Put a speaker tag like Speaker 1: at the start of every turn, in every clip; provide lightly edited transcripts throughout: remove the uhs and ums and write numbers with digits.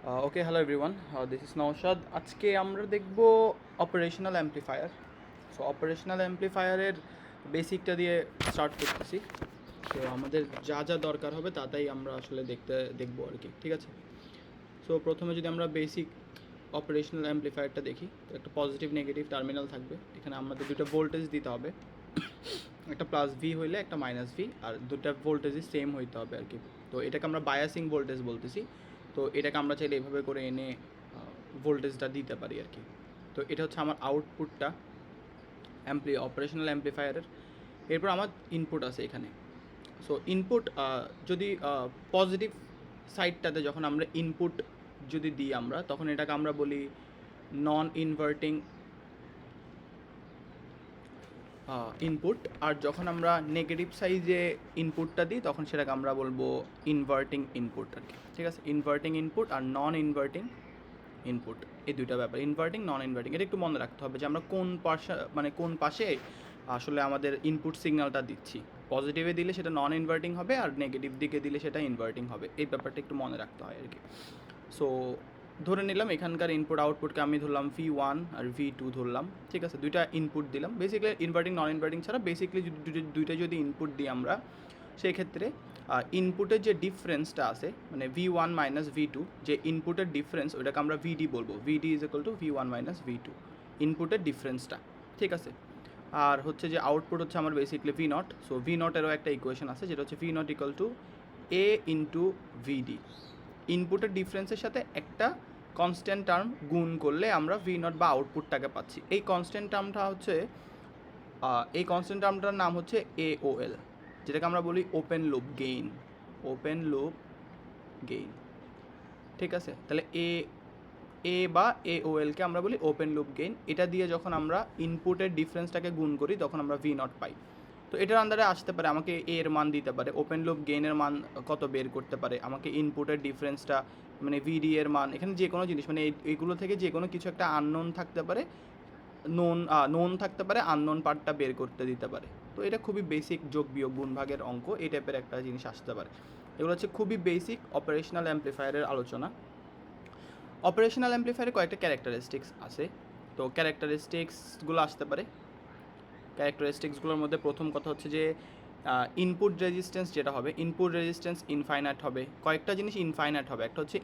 Speaker 1: Okay, hello everyone, this is Naushad. আজকে আমরা দেখব অপারেশনাল অ্যাম্প্লিফায়ার। সো অপারেশনাল অ্যাম্প্লিফায়ারের বেসিকটা দিয়ে স্টার্ট করতেছি। তো আমাদের যা যা দরকার হবে তাই আমরা আসলে দেখবো আর কি, ঠিক আছে? সো প্রথমে যদি আমরা বেসিক অপারেশনাল অ্যাম্প্লিফায়ারটা দেখি, তো একটা পজিটিভ নেগেটিভ টার্মিনাল থাকবে। এখানে আমাদের দুটো ভোল্টেজ দিতে হবে, একটা প্লাস ভি হইলে একটা মাইনাস ভি, আর দুটা ভোল্টেজই সেম হইতে হবে আর কি। তো এটাকে আমরা বায়াসিং ভোল্টেজ বলতেছি। তো এটাকে আমরা চাইলে এভাবে করে এনে ভোল্টেজটা দিতে পারি আর কি। তো এটা হচ্ছে আমার আউটপুটটা অপারেশনাল অ্যাম্প্লিফায়ারের। এরপর আমার ইনপুট আছে এখানে। সো ইনপুট যদি পজিটিভ সাইডটাতে যখন আমরা ইনপুট যদি দিই আমরা, তখন এটাকে আমরা বলি নন ইনভার্টিং ইনপুট। আর যখন আমরা নেগেটিভ সাইজে ইনপুটটা দিই তখন সেটাকে আমরা বলবো ইনভার্টিং ইনপুট আর কি, ঠিক আছে? ইনভার্টিং ইনপুট আর নন ইনভার্টিং ইনপুট, এই দুইটা ব্যাপার, ইনভার্টিং নন ইনভার্টিং। এটা একটু মনে রাখতে হবে যে আমরা কোন পাশে আসলে আমাদের ইনপুট সিগন্যালটা দিচ্ছি। পজিটিভে দিলে সেটা নন ইনভার্টিং হবে, আর নেগেটিভ দিকে দিলে সেটা ইনভার্টিং হবে। এই ব্যাপারটা একটু মনে রাখতে হয় আর কি। সো ধরে নিলাম এখানকার ইনপুট আউটপুটকে আমি ধরলাম V1 আর V2 ধরলাম, ঠিক আছে? দুইটা ইনপুট দিলাম। বেসিক্যালি ইনভার্টিং নন ইনভার্টিং ছাড়া বেসিক্যালি দুইটা যদি ইনপুট দিই আমরা, সেই ক্ষেত্রে ইনপুটের যে ডিফারেন্সটা আছে, মানে V1 মাইনাস V2, যে ইনপুটের ডিফারেন্স, ওটাকে আমরা VD বলবো। VD is equal two V1 minus V2, ইনপুটের ডিফারেন্সটা, ঠিক আছে? আর হচ্ছে যে আউটপুট হচ্ছে আমার বেসিক্যালি V0। সো V0-এরও একটা ইকুয়েশন আছে, যেটা হচ্ছে V0 equal to A into VD। ইনপুটের ডিফারেন্সের সাথে একটা কনস্ট্যান্ট টার্ম গুণ করলে আমরা V0 বা আউটপুটটাকে পাচ্ছি। এই কনস্ট্যান্ট টার্মটার নাম হচ্ছে AOL, যেটাকে আমরা বলি open loop gain. Open loop gain, ঠিক আছে? তাহলে এ বা AOL-কে আমরা বলি ওপেন লুপ গেইন। এটা দিয়ে যখন আমরা ইনপুটের ডিফারেন্সটাকে গুণ করি তখন আমরা V0 পাই। তো এটার আন্ডারে আসতে পারে, আমাকে এর মান দিতে পারে, ওপেন লুপ গেইনের মান কত বের করতে পারে, আমাকে ইনপুটের ডিফারেন্সটা মানে VD এর মান, এখানে যে কোনো জিনিস মানে এইগুলো থেকে যে কোনো কিছু একটা আননোন থাকতে পারে, নোন থাকতে পারে, আননোন পার্টটা বের করতে দিতে পারে। তো এটা খুবই বেসিক যোগ বিয়োগ গুণ ভাগের অঙ্ক, এই টাইপের একটা জিনিস আসতে পারে। এগুলো হচ্ছে খুবই বেসিক অপারেশনাল অ্যাম্প্লিফায়ারের আলোচনা। অপারেশনাল অ্যাম্প্লিফায়ারের কয়েকটা ক্যারেক্টারিস্টিক্স আছে। তো ক্যারেক্টারিস্টিক্সগুলো আসতে পারে। ক্যারেক্টারিস্টিক্সগুলোর মধ্যে প্রথম কথা হচ্ছে যে ইনপুট রেজিস্ট্যান্স যেটা হবে, ইনপুট রেজিস্ট্যান্স ইনফাইনাইট হবে। কয়েকটা জিনিস ইনফাইনাইট হবে। একটা হচ্ছে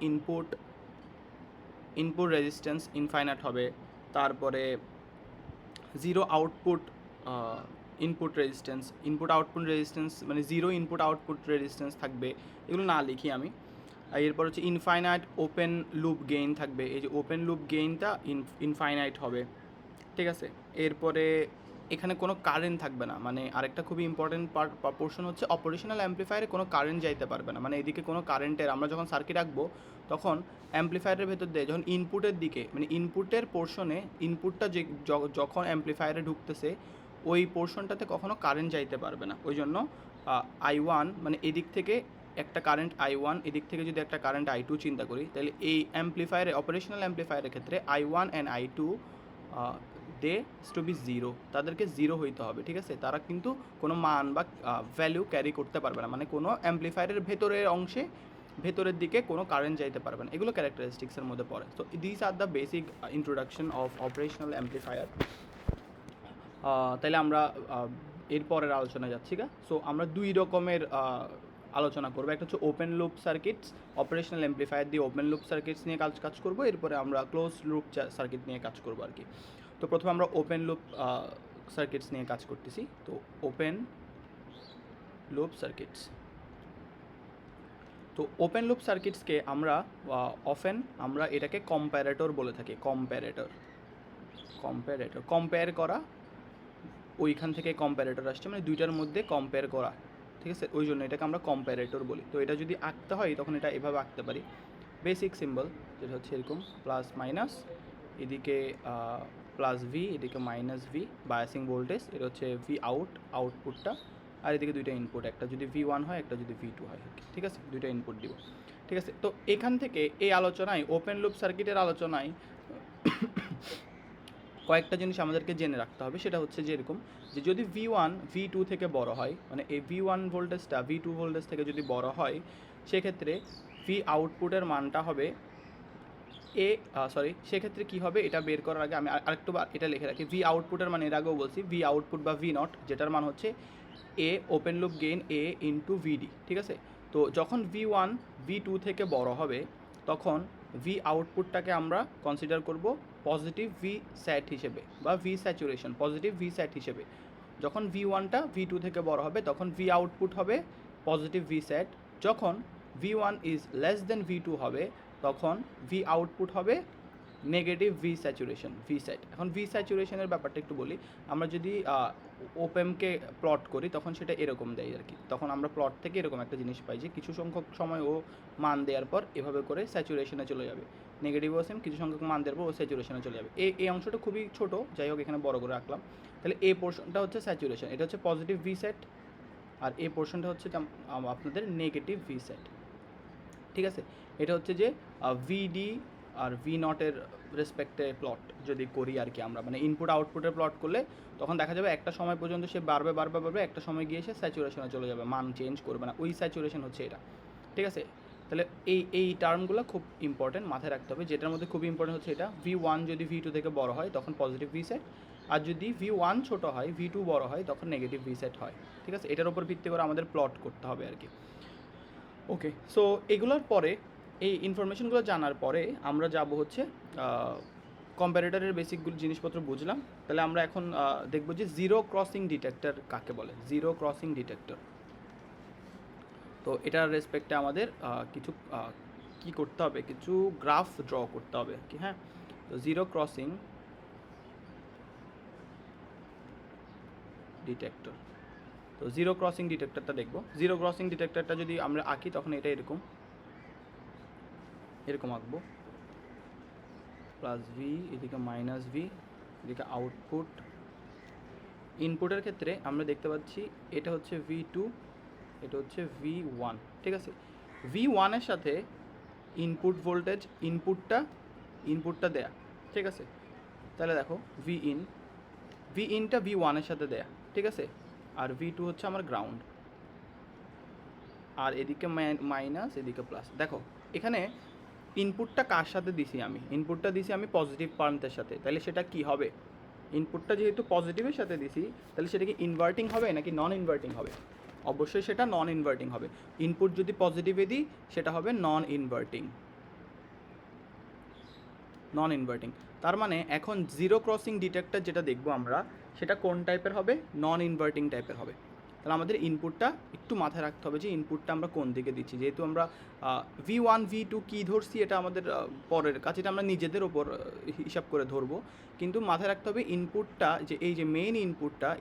Speaker 1: ইনপুট রেজিস্ট্যান্স ইনফাইনাইট হবে। তারপরে zero output input output resistance মানে জিরো ইনপুট আউটপুট রেজিস্ট্যান্স থাকবে। এগুলো না লিখি আমি। আর এরপর হচ্ছে ইনফাইনাইট ওপেন লুপ গেইন থাকবে। এই যে ওপেন লুপ গেইনটা ইনফাইনাইট হবে, ঠিক আছে? এরপরে এখানে কোনো কারেন্ট থাকবে না। মানে আরেকটা খুবই ইম্পর্টেন্ট পোর্শন হচ্ছে অপারেশনাল অ্যাম্প্লিফায়ারে কোনো কারেন্ট যাইতে পারবে না। মানে এদিকে কোনো কারেন্টের, আমরা যখন সার্কিট আঁকবো তখন অ্যাম্প্লিফায়ারের ভেতর দিয়ে যখন ইনপুটের দিকে, মানে ইনপুটের পোর্শনে, ইনপুটটা যে যখন অ্যাম্প্লিফায়ারে ঢুকতেছে ওই পোর্শনটাতে কখনো কারেন্ট যাইতে পারবে না। ওই জন্য I1 মানে এদিক থেকে একটা কারেন্ট I1, এদিক থেকে যদি একটা কারেন্ট I2 চিন্তা করি, তাহলে এই অ্যাম্প্লিফায়ারে, অপারেশনাল অ্যাম্প্লিফায়ারের ক্ষেত্রে I1 and I2 they to be zero, তাদেরকে জিরো হইতে হবে, ঠিক আছে? তারা কিন্তু কোনো মান বা ভ্যালু ক্যারি করতে পারবে না, মানে কোনো অ্যাম্প্লিফায়ারের ভেতরের দিকে কোনো কারেন্ট যাইতে পারবে না। এগুলো ক্যারেক্টারিস্টিক্সের মধ্যে পড়ে। তো this are the basic introduction of operational amplifier. তাইলে আমরা এরপরের আলোচনায় যাচ্ছি। সো আমরা দুই রকমের আলোচনা করবো। একটা হচ্ছে open loop circuits, operational amplifier দিয়ে ওপেন লুপ সার্কিটস নিয়ে কাজ করবো। এরপরে আমরা ক্লোজ লুপ সার্কিট নিয়ে কাজ করবো আর কি। তো প্রথমে আমরা ওপেন লুপ সার্কিটস নিয়ে কাজ করতেছি। তো ওপেন লুপ সার্কিটস, তো ওপেন লুপ সার্কিটসকে আমরা আমরা এটাকে কম্প্যারেটর বলে থাকি। কম্পেয়ার করা, ওইখান থেকে কম্প্যারেটর আসছে, মানে দুইটার মধ্যে কম্পেয়ার করা, ঠিক আছে? ওই জন্য এটাকে আমরা কম্প্যারেটর বলি। তো এটা যদি আঁকতে হয় তখন এটা এভাবে আঁকতে পারি। বেসিক সিম্বল যেটা হচ্ছে এরকম প্লাস মাইনাস, এদিকে প্লাস ভি, এদিকে মাইনাস ভি, বায়াসিং ভোল্টেজ, এটা হচ্ছে আউটপুটটা, আর এদিকে দুইটা ইনপুট, একটা যদি V1 হয়, একটা যদি V2 হয়, ঠিক আছে? দুইটা ইনপুট দিব, ঠিক আছে? তো এখান থেকে এই আলোচনায়, ওপেন লুপ সার্কিটের আলোচনায় কয়েকটা জিনিস আমাদেরকে জেনে রাখতে হবে। সেটা হচ্ছে যে এরকম, যে যদি V1 V2 থেকে বড় হয়, মানে এই V1 ভোল্টেজটা V2 ভোল্টেজ থেকে যদি বড় হয়, সেক্ষেত্রে V আউটপুটের মানটা হবে সেক্ষেত্রে কী হবে এটা বের করার আগে আমি আরেকটু এটা লিখে রাখি। ভি আউটপুটের মানে এর আগেও বলছি, ভি আউটপুট বা ভি নট, যেটার মান হচ্ছে এ ওপেন লুপ গেইন এ ইন্টু ভিডি, ঠিক আছে। তো যখন V1 V2 থেকে বড় হবে তখন ভি আউটপুটটাকে আমরা কনসিডার করব পজিটিভ ভি স্যাট হিসেবে বা ভি স্যাচুরেশন, পজিটিভ ভি স্যাট হিসেবে। যখন V1টা V2 থেকে বড় হবে তখন ভি আউটপুট হবে পজিটিভ ভি স্যাট। যখন V1 is less than V2 হবে তখন ভি আউটপুট হবে নেগেটিভ ভি স্যাচুরেশন, ভি স্যাট। এখন ভি স্যাচুরেশনের ব্যাপারটা একটু বলি। আমরা যদি ওপেমকে প্লট করি তখন সেটা এরকম দেয় আর কি। তখন আমরা প্লট থেকে এরকম একটা জিনিস পাই যে কিছু সংখ্যক সময় ও মান দেওয়ার পর এভাবে করে স্যাচুরেশনে চলে যাবে, নেগেটিভও সেম, কিছু সংখ্যক মান দেওয়ার পর ও স্যাচুরেশনে চলে যাবে। এই অংশটা খুবই ছোট, যাই হোক এখানে বড় করে রাখলাম। তাহলে এই পোর্শনটা হচ্ছে স্যাচুরেশন, এটা হচ্ছে পজিটিভ ভি সেট, আর এই পোর্শনটা হচ্ছে আপনাদের নেগেটিভ ভি সেট, ঠিক আছে। এটা হচ্ছে যে ভিডি আর ভি নটের রেসপেক্টে প্লট যদি করি আর কি আমরা, মানে ইনপুট আউটপুটের প্লট করলে তখন দেখা যাবে একটা সময় পর্যন্ত সে বাড়বে, একটা সময় গিয়ে সে স্যাচুরেশনে চলে যাবে, মান চেঞ্জ করবে না, ওই স্যাচুরেশন হচ্ছে এটা, ঠিক আছে। তাহলে এই টার্মগুলো খুব ইম্পর্টেন্ট, মাথায় রাখতে হবে। যেটার মধ্যে খুব ইম্পর্টেন্ট হচ্ছে এটা, V1 যদি V2 থেকে বড় হয় তখন পজিটিভ ভি সেট, আর যদি V1 ছোট হয় V2 বড় হয় তখন নেগেটিভ ভি সেট হয়, ঠিক আছে। এটার উপর ভিত্তি করে আমাদের প্লট করতে হবে আর কি। ওকে, সো এগুলোর পরে, এই ইনফরমেশনগুলো জানার পরে আমরা যাব হচ্ছে কম্প্যারেটরের বেসিকগুলো জিনিসপত্র বুঝলাম। তাহলে আমরা এখন দেখব যে জিরো ক্রসিং ডিটেক্টর কাকে বলে, জিরো ক্রসিং ডিটেক্টর। তো এটার রেসপেক্টে আমাদের কিছু কি করতে হবে, কিছু গ্রাফ ড্র করতে হবে কি। হ্যাঁ, তো জিরো ক্রসিং ডিটেক্টর, তো জিরো ক্রসিং ডিটেক্টরটা দেখব। জিরো ক্রসিং ডিটেক্টরটা যদি আমরা আঁকি তখন এটা এরকম আঁকবো, প্লাস ভি, এদিকে মাইনাস ভি, এদিকে আউটপুট। ইনপুটের ক্ষেত্রে আমরা দেখতে পাচ্ছি এটা হচ্ছে V2, এটা হচ্ছে V1, ঠিক আছে। V1-এর সাথে ইনপুট ভোল্টেজ, ইনপুটটা দেয়া, ঠিক আছে। তাহলে দেখো V1টা V1-এর সাথে দেয়া, ঠিক আছে, আর V2 হচ্ছে আমার গ্রাউন্ড, আর এদিকে মাইনাস, এদিকে প্লাস। দেখো এখানে ইনপুটটা কার সাথে দিছি আমি, ইনপুটটা দিছি আমি পজিটিভ পার্মতের সাথে, তাহলে সেটা কি হবে, ইনপুটটা যেহেতু পজিটিভের সাথে দিছি তাহলে সেটা কি ইনভার্টিং হবে নাকি নন ইনভার্টিং হবে? অবশ্যই সেটা নন ইনভার্টিং হবে। ইনপুট যদি পজিটিভে দিই সেটা হবে নন ইনভার্টিং। তার মানে এখন জিরো ক্রসিং ডিটেক্টর যেটা দেখবো আমরা, সেটা কোন টাইপের হবে, নন ইনভার্টিং টাইপের হবে। তাহলে আমাদের ইনপুটটা একটু মাথায় রাখতে হবে যে ইনপুটটা আমরা কোন দিকে দিচ্ছি। যেহেতু আমরা V1 V2 কী ধরছি এটা আমাদের পরের কাছে, এটা আমরা নিজেদের ওপর হিসাব করে ধরবো, কিন্তু মাথায় রাখতে হবে ইনপুটটা, যে এই যে মেইন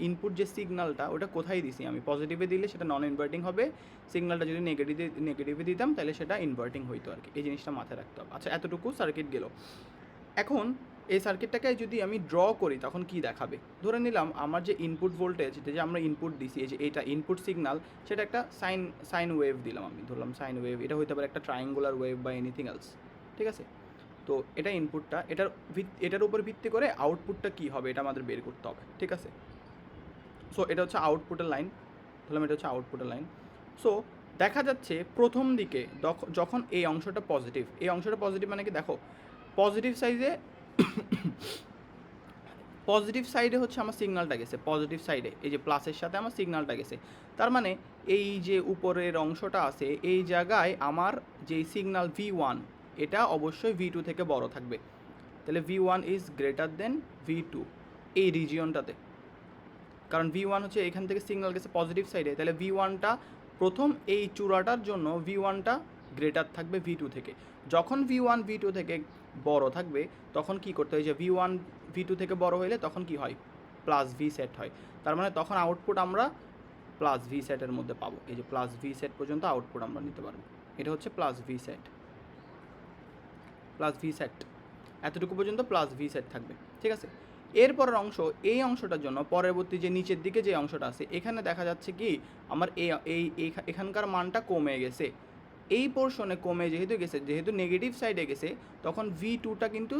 Speaker 1: ইনপুট যে সিগন্যালটা ওটা কোথায় দিছি আমি, পজিটিভে দিলে সেটা নন ইনভার্টিং হবে, সিগন্যালটা যদি নেগেটিভে দিতাম তাহলে সেটা ইনভার্টিং হইতো আর কি। এই জিনিসটা মাথায় রাখতে হবে। আচ্ছা, এতটুকু সার্কিট গেল। এখন এই সার্কিটটাকে যদি আমি ড্র করি তখন কি দেখাবে, ধরে নিলাম আমার যে ইনপুট ভোল্টেজ, যে আমরা ইনপুট দিছি, এই যে এইটা ইনপুট সিগনাল, সেটা একটা সাইন ওয়েভ দিলাম আমি, ধরলাম সাইন ওয়েভ, এটা হতে পারে একটা ট্রায়াঙ্গুলার ওয়েভ বা এনিথিং এলস, ঠিক আছে। তো এটা ইনপুটটা, এটার উপর ভিত্তি করে আউটপুটটা কী হবে এটা আমাদের বের করতে হবে, ঠিক আছে। সো এটা হচ্ছে আউটপুটের লাইন, ধরলাম এটা হচ্ছে আউটপুটের লাইন। সো দেখা যাচ্ছে প্রথম দিকে যখন এই অংশটা পজিটিভ মানে কি, দেখো পজিটিভ সাইডে হচ্ছে আমার সিগন্যালটা গেছে, পজিটিভ সাইডে এই যে প্লাসের সাথে আমার সিগন্যালটা গেছে। তার মানে এই যে উপরের অংশটা আছে এই জায়গায় আমার যে সিগন্যাল V1 এটা অবশ্যই V2 থেকে বড় থাকবে। তাহলে V1 is greater than V2 এই রিজিয়নটাতে, কারণ V1 হচ্ছে এখান থেকে সিগন্যাল গেছে পজিটিভ সাইডে, তাহলে V1টা প্রথম এই চূড়াটার জন্য V1টা গ্রেটার থাকবে V2 থেকে। যখন V1 V2 থেকে বড় থাকবে তখন কি করতে হয়, যে V1 V2 থেকে বড় হইলে তখন কি হয়, প্লাস ভি সেট হয়। তার মানে তখন আউটপুট আমরা প্লাস ভি সেটের মধ্যে পাবো, এই যে প্লাস ভি সেট পর্যন্ত আউটপুট আমরা নিতে পারবো। এটা হচ্ছে প্লাস ভি সেট, এতটুকু পর্যন্ত প্লাস ভি সেট থাকবে, ঠিক আছে। এরপরের অংশ, এই অংশটার জন্য পরবর্তী যে নিচের দিকে যে অংশটা আছে এখানে দেখা যাচ্ছে কি আমার এখানকার মানটা কমে গেছে, এই পোর্শনে কমে যেহেতু নেগেটিভ সাইডে গেছে তখন V2টা কিন্তু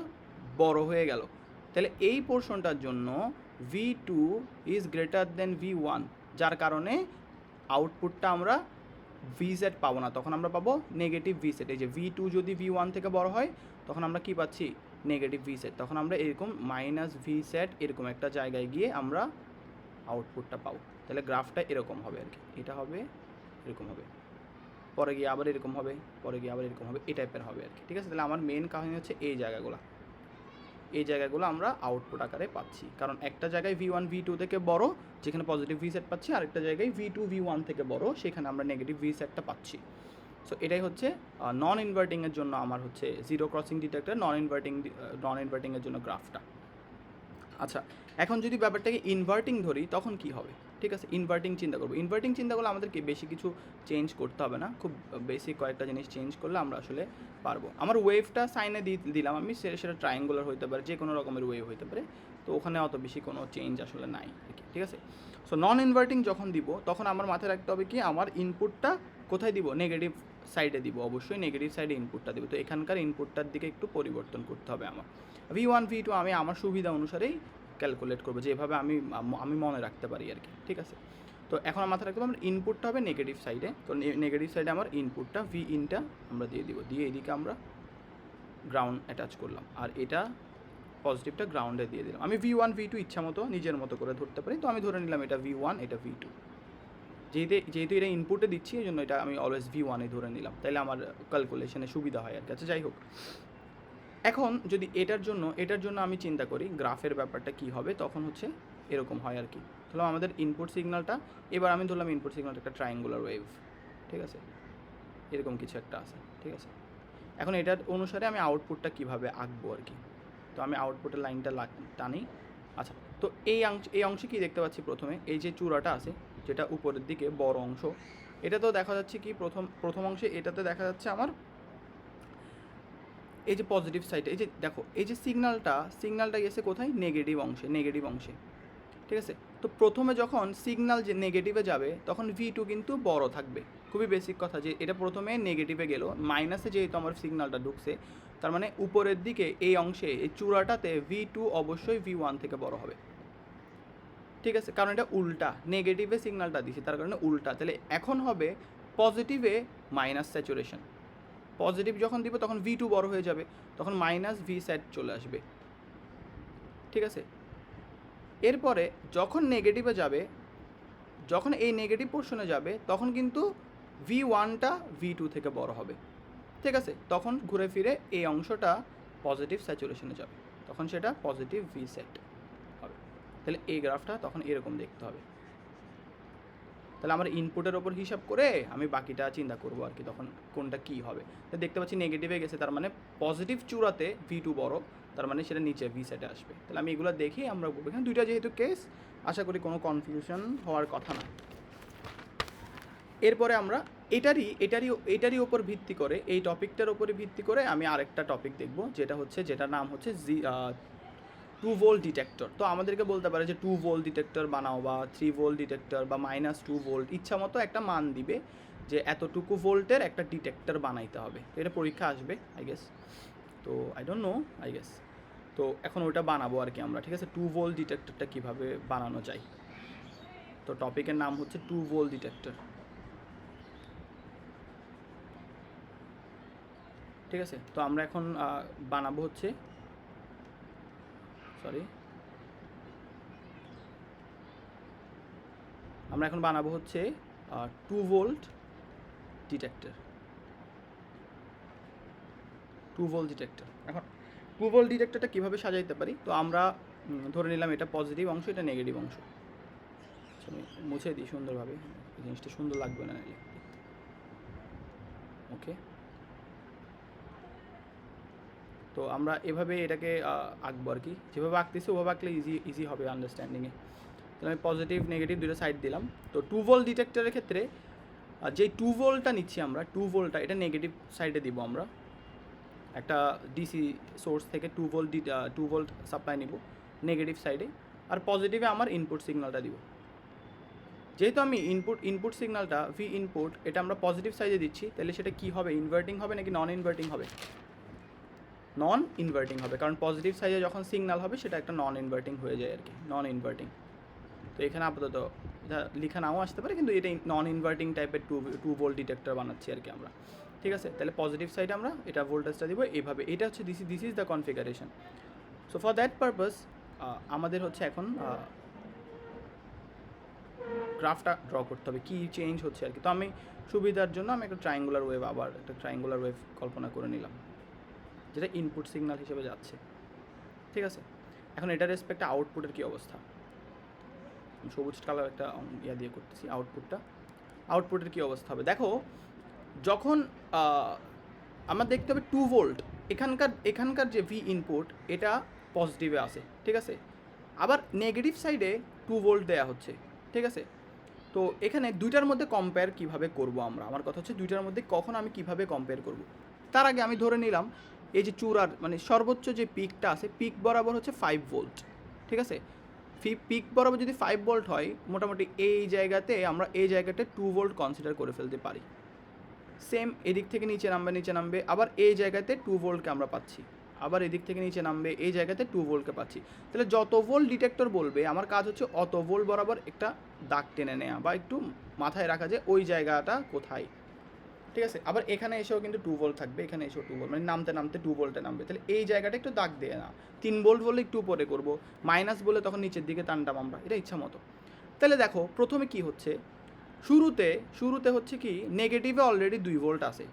Speaker 1: বড় হয়ে গেল। তাহলে এই পোর্শনটার জন্য V2 is greater than V1, যার কারণে আউটপুটটা আমরা ভিজেড পাবো না, তখন আমরা পাবো নেগেটিভ ভিজেড। এই যে V2 যদি V1 থেকে বড় হয় তখন আমরা কি পাচ্ছি, নেগেটিভ ভিজেড। তখন আমরা এরকম মাইনাস ভিজেড এরকম একটা জায়গায় গিয়ে আমরা আউটপুটটা পাবো। তাহলে গ্রাফটা এরকম হবে আর কি, এটা হবে এরকম হবে, পরে গিয়ে আবার এরকম হবে, পরে গিয়ে আবার এরকম হবে, এই টাইপের হবে আর কি। ঠিক আছে, তাহলে আমার মেন কাহিনী হচ্ছে এই জায়গাগুলো আমরা আউটপুট আকারে পাচ্ছি, কারণ একটা জায়গায় V1 V2 থেকে বড় যেখানে পজিটিভ ভিজেড পাচ্ছি, আরেকটা জায়গায় V2 V1 থেকে বড় সেখানে আমরা নেগেটিভ ভিজেডটা পাচ্ছি। সো এটাই হচ্ছে নন ইনভার্টিংয়ের জন্য আমার হচ্ছে জিরো ক্রসিং ডিটেক্টর, নন ইনভার্টিংয়ের জন্য গ্রাফটা। আচ্ছা, এখন যদি ব্যাপারটাকে ইনভার্টিং ধরি তখন কি হবে? ঠিক আছে, ইনভার্টিং চিন্তা করবো। ইনভার্টিং চিন্তা করলে আমাদেরকে বেশি কিছু চেঞ্জ করতে হবে না, খুব বেসিক কয়েকটা জিনিস চেঞ্জ করলে আমরা আসলে পারবো। আমার ওয়েভটা সাইনে দিলাম আমি, সেটা ট্রায়াঙ্গুলার হতে পারে, যে কোনো রকমের ওয়েভ হতে পারে, তো ওখানে অত বেশি কোনো চেঞ্জ আসলে নাই আর কি। ঠিক আছে, সো নন ইনভার্টিং যখন দিব তখন আমার মাথায় রাখতে হবে কি, আমার ইনপুটটা কোথায় দিব, নেগেটিভ সাইডে দিব, অবশ্যই নেগেটিভ সাইডে ইনপুটটা দিব। তো এখানকার ইনপুটটার দিকে একটু পরিবর্তন করতে হবে আমার। V1 V2 আমি আমার সুবিধা অনুসারেই ক্যালকুলেট করবো, যেভাবে আমি মনে রাখতে পারি আর কি। ঠিক আছে, তো এখন মাথায় রাখতে হবে আমার ইনপুটটা হবে নেগেটিভ সাইডে, তো নেগেটিভ সাইডে আমার ইনপুটটা V ইনটা আমরা দিয়ে দিব, দিয়ে এদিকে আমরা গ্রাউন্ড অ্যাটাচ করলাম, আর এটা পজিটিভটা গ্রাউন্ডে দিয়ে দিলাম। আমি V1 V2 ইচ্ছা মতো নিজের মতো করে ধরতে পারি, তো আমি ধরে নিলাম এটা V1 এটা V2, যেহেতু এটা ইনপুটে দিচ্ছি এই জন্য এটা আমি অলওয়েজ V1 ধরে নিলাম, তাহলে আমার ক্যালকুলেশনে সুবিধা হয় আর কি। আচ্ছা যাই হোক, এখন যদি এটার জন্য আমি চিন্তা করি গ্রাফের ব্যাপারটা কি হবে, তখন হচ্ছে এরকম হয় আর কি। ধরলাম আমাদের ইনপুট সিগন্যালটা, এবার আমি ধরলাম ইনপুট সিগন্যালটা একটা ট্রায়াঙ্গুলার ওয়েভ, ঠিক আছে, এরকম কিছু একটা আছে। ঠিক আছে, এখন এটার অনুসারে আমি আউটপুটটা কীভাবে আঁকবো আর কি। তো আমি আউটপুটের লাইনটা টানি। আচ্ছা, তো এই অংশে কী দেখতে পাচ্ছি, প্রথমে এই যে চূড়াটা আছে যেটা উপরের দিকে বড় অংশ, এটা তো দেখা যাচ্ছে কি প্রথম অংশে এটাতে দেখা যাচ্ছে আমার এই যে পজিটিভ সাইডে, এই যে দেখো এই যে সিগন্যালটা গেছে কোথায়, নেগেটিভ অংশে। ঠিক আছে, তো প্রথমে যখন সিগন্যাল যে নেগেটিভে যাবে তখন V2 কিন্তু বড় থাকবে, খুবই বেসিক কথা, যে এটা প্রথমে নেগেটিভে গেল, মাইনাসে যেহেতু আমার সিগন্যালটা ঢুকছে, তার মানে উপরের দিকে এই অংশে এই চূড়াটাতে V2 অবশ্যই V1 থেকে বড় হবে। ঠিক আছে, কারণ এটা উল্টা, নেগেটিভে সিগন্যালটা দিছি তার কারণে উল্টা, তাহলে এখন হবে পজিটিভে মাইনাস স্যাচুরেশন, পজিটিভ যখন দিব তখন V2 বড় হয়ে যাবে, তখন মাইনাস V স্যাট চলে আসবে। ঠিক আছে, এরপরে যখন নেগেটিভে যাবে, যখন এই নেগেটিভ পোর্শনে যাবে তখন কিন্তু V1টা V2 থেকে বড় হবে। ঠিক আছে, তখন ঘুরে ফিরে এই অংশটা পজিটিভ স্যাচুরেশনে যাবে, তখন সেটা পজিটিভ V সেট হবে। তাহলে এই গ্রাফটা তখন এরকম দেখতে হবে। তাহলে আমার ইনপুটের ওপর হিসাব করে আমি বাকিটা চিন্তা করবো আর কি, তখন কোনটা কী হবে। তো দেখতে পাচ্ছি নেগেটিভে গেছে, তার মানে পজিটিভ চূড়াতে V2 বড়, তার মানে সেটা নিচে V সেটে আসবে। তাহলে আমি এগুলো দেখেই আমরা বলবো, এখানে দুইটা যেহেতু কেস, আশা করি কোনো কনফিউশন হওয়ার কথা না। এরপরে আমরা এটারই ওপর ভিত্তি করে, এই টপিকটার ওপরে ভিত্তি করে আমি আরেকটা টপিক দেখব, যেটার নাম হচ্ছে 2 ভোল্ট ডিটেক্টর। তো আমাদেরকে বলতে পারে যে 2 ভোল্ট ডিটেক্টর বানাও, বা 3 ভোল্ট ডিটেক্টর, বা -2 ভোল্ট, ইচ্ছা মতো একটা মান দিবে যে এতটুকু ভোল্টের একটা ডিটেক্টর বানাইতে হবে। তো এটা পরীক্ষা আসবে আই গেস, তো I don't know, I guess. তো এখন ওটা বানাবো আর কি আমরা। ঠিক আছে, 2 ভোল্ট ডিটেক্টরটা কীভাবে বানানো যায়, তো টপিকের নাম হচ্ছে 2 ভোল্ট ডিটেক্টর। ঠিক আছে, তো আমরা এখন বানাবো হচ্ছে আমরা এখন বানাবো হচ্ছে 2 ভোল্ট ডিটেক্টর। 2 ভোল্ট ডিটেক্টর, এখন 2 ভোল্ট ডিটেক্টরটা কীভাবে সাজাইতে পারি, তো আমরা ধরে নিলাম এটা পজিটিভ অংশ, এটা নেগেটিভ অংশ। আমি মুছে দিই সুন্দরভাবে, জিনিসটা সুন্দর লাগবে না নিলে। ওকে, তো আমরা এভাবে এটাকে আঁকবো আর কি, যেভাবে আঁকতেছি ওভাবে আঁকলে ইজি হবে আন্ডারস্ট্যান্ডিংয়ে। তাহলে আমি পজিটিভ নেগেটিভ দুটো সাইড দিলাম। তো 2 ভোল্ট ডিটেক্টরের ক্ষেত্রে যেই 2 ভোল্টটা নিচ্ছি আমরা, 2 ভোল্টটা এটা নেগেটিভ সাইডে দিব আমরা, একটা ডিসি সোর্স থেকে 2 ভোল্ট সাপ্লাই নিব নেগেটিভ সাইডে, আর পজিটিভে আমার ইনপুট সিগন্যালটা দিব। যেহেতু আমি ইনপুট সিগন্যালটা V ইনপুট এটা আমরা পজিটিভ সাইডে দিচ্ছি, তাহলে সেটা কী হবে, ইনভার্টিং হবে নাকি নন ইনভার্টিং হবে? নন ইনভার্টিং হবে, কারণ পজিটিভ সাইডে যখন সিগন্যাল হবে সেটা একটা নন ইনভার্টিং হয়ে যায় আর কি, নন ইনভার্টিং। তো এখানে আপাতত এটা লেখা নাও আসতে পারে, কিন্তু এটা নন ইনভার্টিং টাইপের টু ভোল্ট ডিটেক্টর বানাচ্ছি আর কি আমরা, ঠিক আছে। তাহলে পজিটিভ সাইডে আমরা এটা ভোল্টেজটা দিব এইভাবে, এটা হচ্ছে this is the configuration. So for that purpose আমাদের হচ্ছে এখন গ্রাফটা ড্র করতে হবে, কী চেঞ্জ হচ্ছে আর কি। তো আমি সুবিধার জন্য আমি একটা ট্রায়াঙ্গুলার ওয়েভ, আবার একটা ট্রায়াঙ্গুলার ওয়েভ কল্পনা করে নিলাম, যেটা ইনপুট সিগন্যাল হিসেবে যাচ্ছে, ঠিক আছে। এখন এটার রেসপেক্টে আউটপুটের কী অবস্থা, সবুজ কালার একটা ইয়া দিয়ে করতেছি আউটপুটের কী অবস্থা হবে। দেখো যখন আমার দেখতে হবে 2 ভোল্ট, এখানকার যে ভি ইনপুট এটা পজিটিভে আসে, ঠিক আছে। আবার নেগেটিভ সাইডে 2 ভোল্ট দেওয়া হচ্ছে, ঠিক আছে। তো এখানে দুইটার মধ্যে কম্পেয়ার কিভাবে করব আমরা, আমার কথা হচ্ছে দুইটার মধ্যে কখন আমি কিভাবে কম্পেয়ার করব। তার আগে আমি ধরে নিলাম এই যে চূড়ার মানে সর্বোচ্চ যে পিকটা আছে, পিক বরাবর হচ্ছে 5 ভোল্ট, ঠিক আছে। পিক বরাবর যদি 5 ভোল্ট হয়, মোটামুটি এই জায়গাতে আমরা এই জায়গাতে 2 ভোল্ট কনসিডার করে ফেলতে পারি। সেম এদিক থেকে নিচে নামবে, আবার এই জায়গাতে 2 ভোল্টকে আমরা পাচ্ছি, আবার এদিক থেকে নিচে নামবে, এই জায়গাতে 2 ভোল্টকে পাচ্ছি। তাহলে যত ভোল্ট ডিটেক্টর বলবে আমার কাজ হচ্ছে অত ভোল্ট বরাবর একটা দাগ টেনে নেওয়া, বা একটু মাথায় রাখা যে ওই জায়গাটা কোথায়, ঠিক আছে। আবার এখানে এসেও কিন্তু 2 ভোল্ট থাকবে, এখানে এসেও 2 ভোল্ট, মানে নামতে 2 ভোল্টে নামবে। তাহলে এই জায়গাটা একটু দাগ দিয়ে না, 3 ভোল্ট বলে একটু উপরে করবো, মাইনাস বলে তখন নিচের দিকে টানটাম আমরা, এটা ইচ্ছা মতো। তাহলে দেখো প্রথমে কি হচ্ছে, শুরুতে হচ্ছে কি নেগেটিভে অলরেডি 2 ভোল্ট আছে,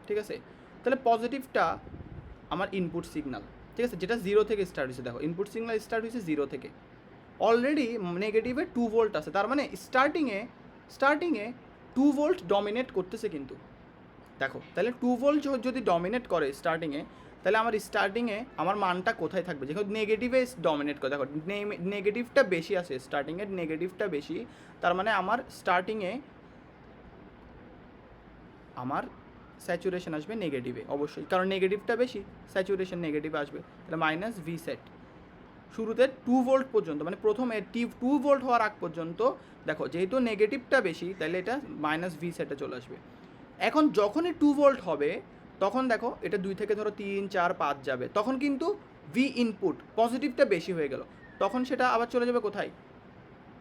Speaker 1: ঠিক আছে। তাহলে পজিটিভটা আমার ইনপুট সিগনাল, ঠিক আছে, যেটা 0 থেকে স্টার্ট হয়েছে। দেখো ইনপুট সিগনাল স্টার্ট হয়েছে 0 থেকে, অলরেডি নেগেটিভে 2 ভোল্ট আছে, তার মানে স্টার্টিংয়ে 2 ভোল্ট ডমিনেট করতেছে কিন্তু। দেখো তাহলে 2 ভোল্ট যদি ডমিনেট করে স্টার্টিংয়ে, তাহলে আমার স্টার্টিংয়ে আমার মানটা কোথায় থাকবে, যেহেতু নেগেটিভে ডমিনেট করে। দেখো নেগেটিভটা বেশি আছে, স্টার্টিংয়ের নেগেটিভটা বেশি, তার মানে আমার স্টার্টিংয়ে আমার স্যাচুরেশন আসবে নেগেটিভে অবশ্যই, কারণ নেগেটিভটা বেশি, স্যাচুরেশন নেগেটিভে আসবে। তাহলে মাইনাস ভি সেট শুরুতে 2 ভোল্ট পর্যন্ত, মানে প্রথমে 2 ভোল্ট হওয়ার আগ পর্যন্ত। দেখো যেহেতু নেগেটিভটা বেশি, তাহলে এটা মাইনাস ভি সেটে চলে আসবে। এখন যখনই 2 ভোল্ট হবে, তখন দেখো এটা 2 থেকে ধরো 3 4 5 যাবে, তখন কিন্তু ভি ইনপুট পজিটিভটা বেশি হয়ে গেল, তখন সেটা আবার চলে যাবে কোথায়,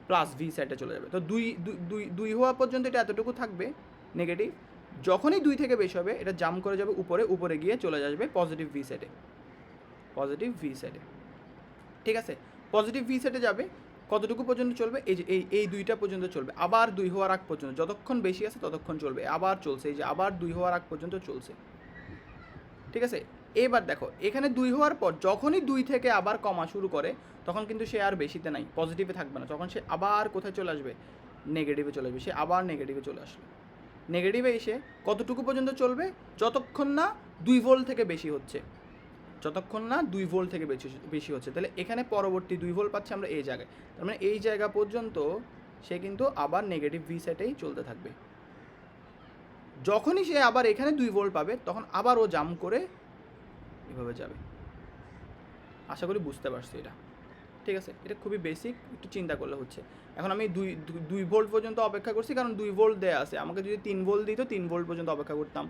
Speaker 1: প্লাস ভি সেটে চলে যাবে। তো দুই হওয়া পর্যন্ত এটা এতটুকু থাকবে নেগেটিভ, যখনই 2 থেকে বেশি হবে এটা জাম্প করে যাবে উপরে গিয়ে চলে আসবে পজিটিভ ভি সেটে, ঠিক আছে। পজিটিভ ভি সেটে যাবে, কতটুকু পর্যন্ত চলবে, এই যে এই 2টা পর্যন্ত চলবে, আবার 2 হওয়ার আগ পর্যন্ত, যতক্ষণ বেশি আছে ততক্ষণ চলবে, আবার চলছে, এই যে আবার 2 হওয়ার আগ পর্যন্ত চলছে, ঠিক আছে। এবার দেখো এখানে 2 হওয়ার পর যখনই 2 থেকে আবার কমা শুরু করে, তখন কিন্তু সে আর বেশিতে নাই, পজিটিভে থাকবে না, তখন সে আবার কোথায় চলে আসবে, নেগেটিভে চলে আসবে। সে আবার নেগেটিভে চলে আসলো, নেগেটিভে এসে কতটুকু পর্যন্ত চলবে, যতক্ষণ না 2 ভোল্ট থেকে বেশি হচ্ছে, বেশি হচ্ছে। তাহলে এখানে পরবর্তী 2 ভোল্ট পাচ্ছে আমরা এই জায়গায়, তার মানে এই জায়গা পর্যন্ত সে কিন্তু আবার নেগেটিভ ভি সেটেই চলতে থাকবে। যখনই সে আবার এখানে 2 ভোল্ট পাবে, তখন আবার ও জাম্প করে এভাবে যাবে। আশা করি বুঝতে পারছি এটা, ঠিক আছে। এটা খুবই বেসিক, একটু চিন্তা করলে হচ্ছে। এখন আমি 2 ভোল্ট পর্যন্ত অপেক্ষা করছি, কারণ 2 ভোল্ট দেওয়া আছে, আমাকে যদি 3 ভোল্ট দিত 3 ভোল্ট পর্যন্ত অপেক্ষা করতাম,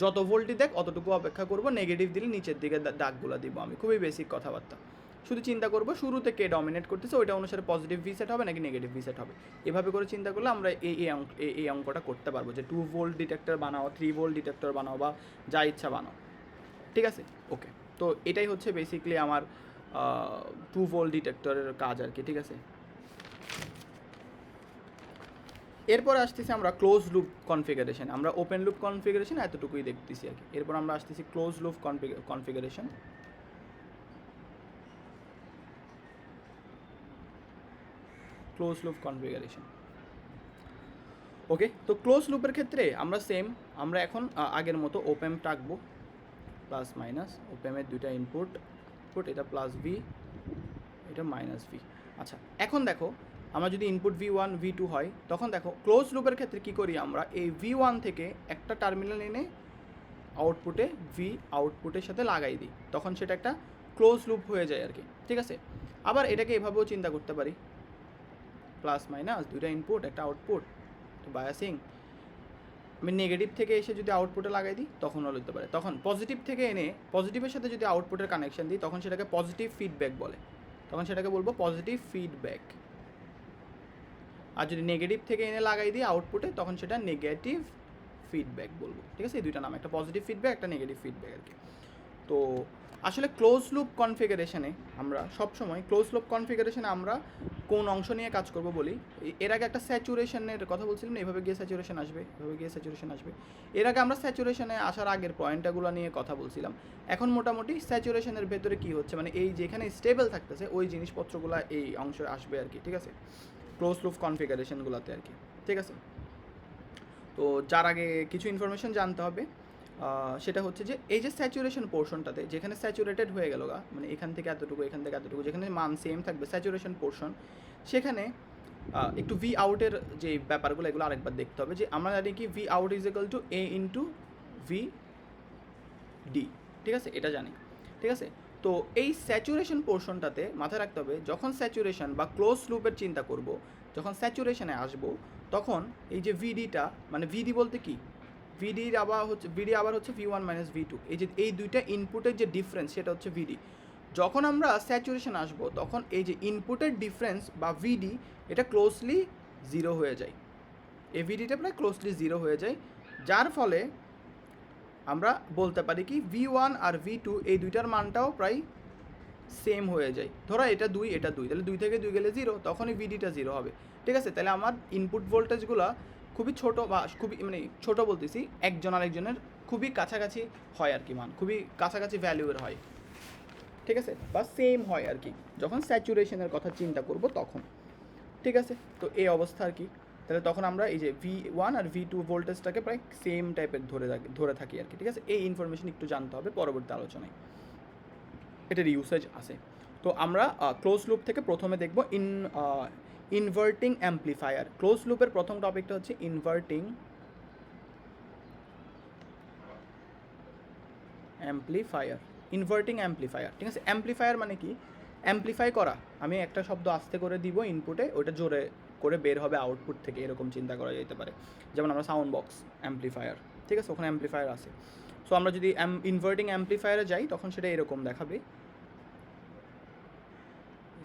Speaker 1: যত ভোল্টই দেখ অতটুকু অপেক্ষা করব, নেগেটিভ দিলে নিচের দিকে দাগগুলো দিব আমি, খুবই বেসিক কথাবার্তা। শুধু চিন্তা করবো শুরুতে কে ডমিনেট করতেছে, ওইটা অনুসারে পজিটিভ ভি সেট হবে নাকি নেগেটিভ ভি সেট হবে, এভাবে করে চিন্তা করলে আমরা এই অঙ্কটা করতে পারবো, যে 2 ভোল্ট ডিটেক্টর বানাও, 3 ভোল্ট ডিটেক্টর বানাও, বা যা ইচ্ছা বানাও, ঠিক আছে। ওকে, তো এটাই হচ্ছে বেসিকলি আমার 2 ভোল্ট ডিটেক্টরের কাজ আর কি, ঠিক আছে। এরপর আসতেছি আমরা ক্লোজ লুপ কনফিগারেশন, আমরা ওপেন লুপ কনফিগারেশন এতটুকুই দেখতেছি আর কি। এরপর আমরা আসতেছি ক্লোজ লুপ কনফিগারেশন। ওকে, তো ক্লোজ লুপের ক্ষেত্রে আমরা এখন আগের মতো ওপেম রাখবো, প্লাস মাইনাস, ওপেমের 2টা ইনপুট, এটা প্লাস ভি, এটা মাইনাস ভি। আচ্ছা, এখন দেখো আমরা যদি ইনপুট V1 V2 হয়, তখন দেখো ক্লোজ লুপের ক্ষেত্রে কী করি আমরা, এই V1 থেকে একটা টার্মিনাল এনে আউটপুটের সাথে লাগাই দিই, তখন সেটা একটা ক্লোজ লুপ হয়ে যায় আর কি, ঠিক আছে। আবার এটাকে এভাবেও চিন্তা করতে পারি, প্লাস মাইনাস 2টা ইনপুট একটা আউটপুট, বায়াসিং, আমি নেগেটিভ থেকে এসে যদি আউটপুটে লাগাই দিই তখনও লিখতে পারে। তখন পজিটিভ থেকে এনে পজিটিভের সাথে যদি আউটপুটের কানেকশন দিই, তখন সেটাকে পজিটিভ ফিডব্যাক বলে, তখন সেটাকে বলবো পজিটিভ ফিডব্যাক, আর যদি নেগেটিভ থেকে এনে লাগাই দিই আউটপুটে, তখন সেটা নেগেটিভ ফিডব্যাক বলবো। ঠিক আছে, এই দুইটা নাম, একটা পজিটিভ ফিডব্যাক, একটা নেগেটিভ ফিডব্যাক আর কি। তো আসলে ক্লোজ লুপ কনফিগারেশনে আমরা সবসময় আমরা কোন অংশ নিয়ে কাজ করব বলি, এর আগে একটা স্যাচুরেশনের কথা বলছিলাম না, এভাবে গিয়ে স্যাচুরেশন আসবে, এভাবে গিয়ে স্যাচুরেশন আসবে। এর আগে আমরা স্যাচুরেশনে আসার আগের পয়েন্টগুলো নিয়ে কথা বলছিলাম। এখন মোটামুটি স্যাচুরেশনের ভেতরে কী হচ্ছে, মানে এই যেখানে স্টেবল থাকতেছে ওই জিনিসপত্রগুলো এই অংশে আসবে আর কি। ঠিক আছে, ক্লোজ লুপ কনফিগারেশনগুলোতে আর কি। ঠিক আছে, তো যার আগে কিছু ইনফরমেশন জানতে হবে, সেটা হচ্ছে যে এই যে স্যাচুরেশন পোর্শনটাতে যেখানে স্যাচুরেটেড হয়ে গেল মানে এখান থেকে এতটুকু, এখান থেকে এতটুকু, যেখানে মান সেম থাকবে স্যাচুরেশন পোর্শন, সেখানে একটু ভি আউটের যে ব্যাপারগুলো এগুলো আরেকবার দেখতে হবে। যে আমরা জানি কি V out is equal two A into V D. ঠিক আছে, এটা জানি। ঠিক আছে, তো এই স্যাচুরেশন পোর্শনটাতে মাথায় রাখতে হবে, যখন স্যাচুরেশন বা ক্লোজ লুপের চিন্তা করব, যখন স্যাচুরেশনে আসব, তখন এই যে ভিডিটা, মানে ভিডি বলতে কি, ভিডি আবার হচ্ছে V one minus V two, এই যে এই দুইটা ইনপুটের যে ডিফারেন্স সেটা হচ্ছে ভিডি। যখন আমরা স্যাচুরেশন আসব, তখন এই যে ইনপুটের ডিফারেন্স বা ভিডি এটা ক্লোজলি জিরো হয়ে যায়, এই ভিডিটা প্রায় ক্লোজলি জিরো হয়ে যায়, যার ফলে আমরা বলতে পারি কি ভি ওয়ান আর ভি টু এই দুইটার মানটাও প্রায় সেম হয়ে যায়। ধরো এটা 2 এটা 2, তাহলে 2 থেকে 2 গেলে 0, তখনই ভিডিটা 0 হবে। ঠিক আছে, তাহলে আমার ইনপুট ভোল্টেজগুলো খুবই ছোট, বা খুবই মানে ছোট বলতেছি, একজন আরেকজনের খুবই কাছাকাছি হয় আর কি, মান খুবই কাছাকাছি ভ্যালুয়ের হয়। ঠিক আছে, বা সেম হয় আর কি, যখন স্যাচুরেশনের কথা চিন্তা করব তখন। ঠিক আছে, তো এই অবস্থা আর কি। তাহলে তখন আমরা এই যে ভি ওয়ান আর ভি টু ভোল্টেজটাকে প্রায় সেম টাইপের ধরে থাকি আর কি। ঠিক আছে, এই ইনফরমেশন একটু জানতে হবে পরবর্তী আলোচনায়, এটার ইউসেজ আছে। তো আমরা ক্লোজ লুপ থেকে প্রথমে দেখব ইনভার্টিং অ্যাম্প্লিফায়ার। ক্লোজ লুপের প্রথম টপিকটা হচ্ছে ইনভার্টিং অ্যাম্প্লিফায়ার। ঠিক আছে, অ্যাম্প্লিফায়ার মানে কি, অ্যাম্প্লিফাই করা। আমি একটা শব্দ আস্তে করে দিব ইনপুটে, ওটা জোরে করে বের হবে আউটপুট থেকে, এরকম চিন্তা করা যেতে পারে। যেমন আমরা সাউন্ড বক্স অ্যাম্প্লিফায়ার, ঠিক আছে, ওখানে অ্যাম্প্লিফায়ার আছে। সো আমরা যদি ইনভার্টিং অ্যাম্প্লিফায়ারে যাই, তখন সেটা এরকম দেখাবে,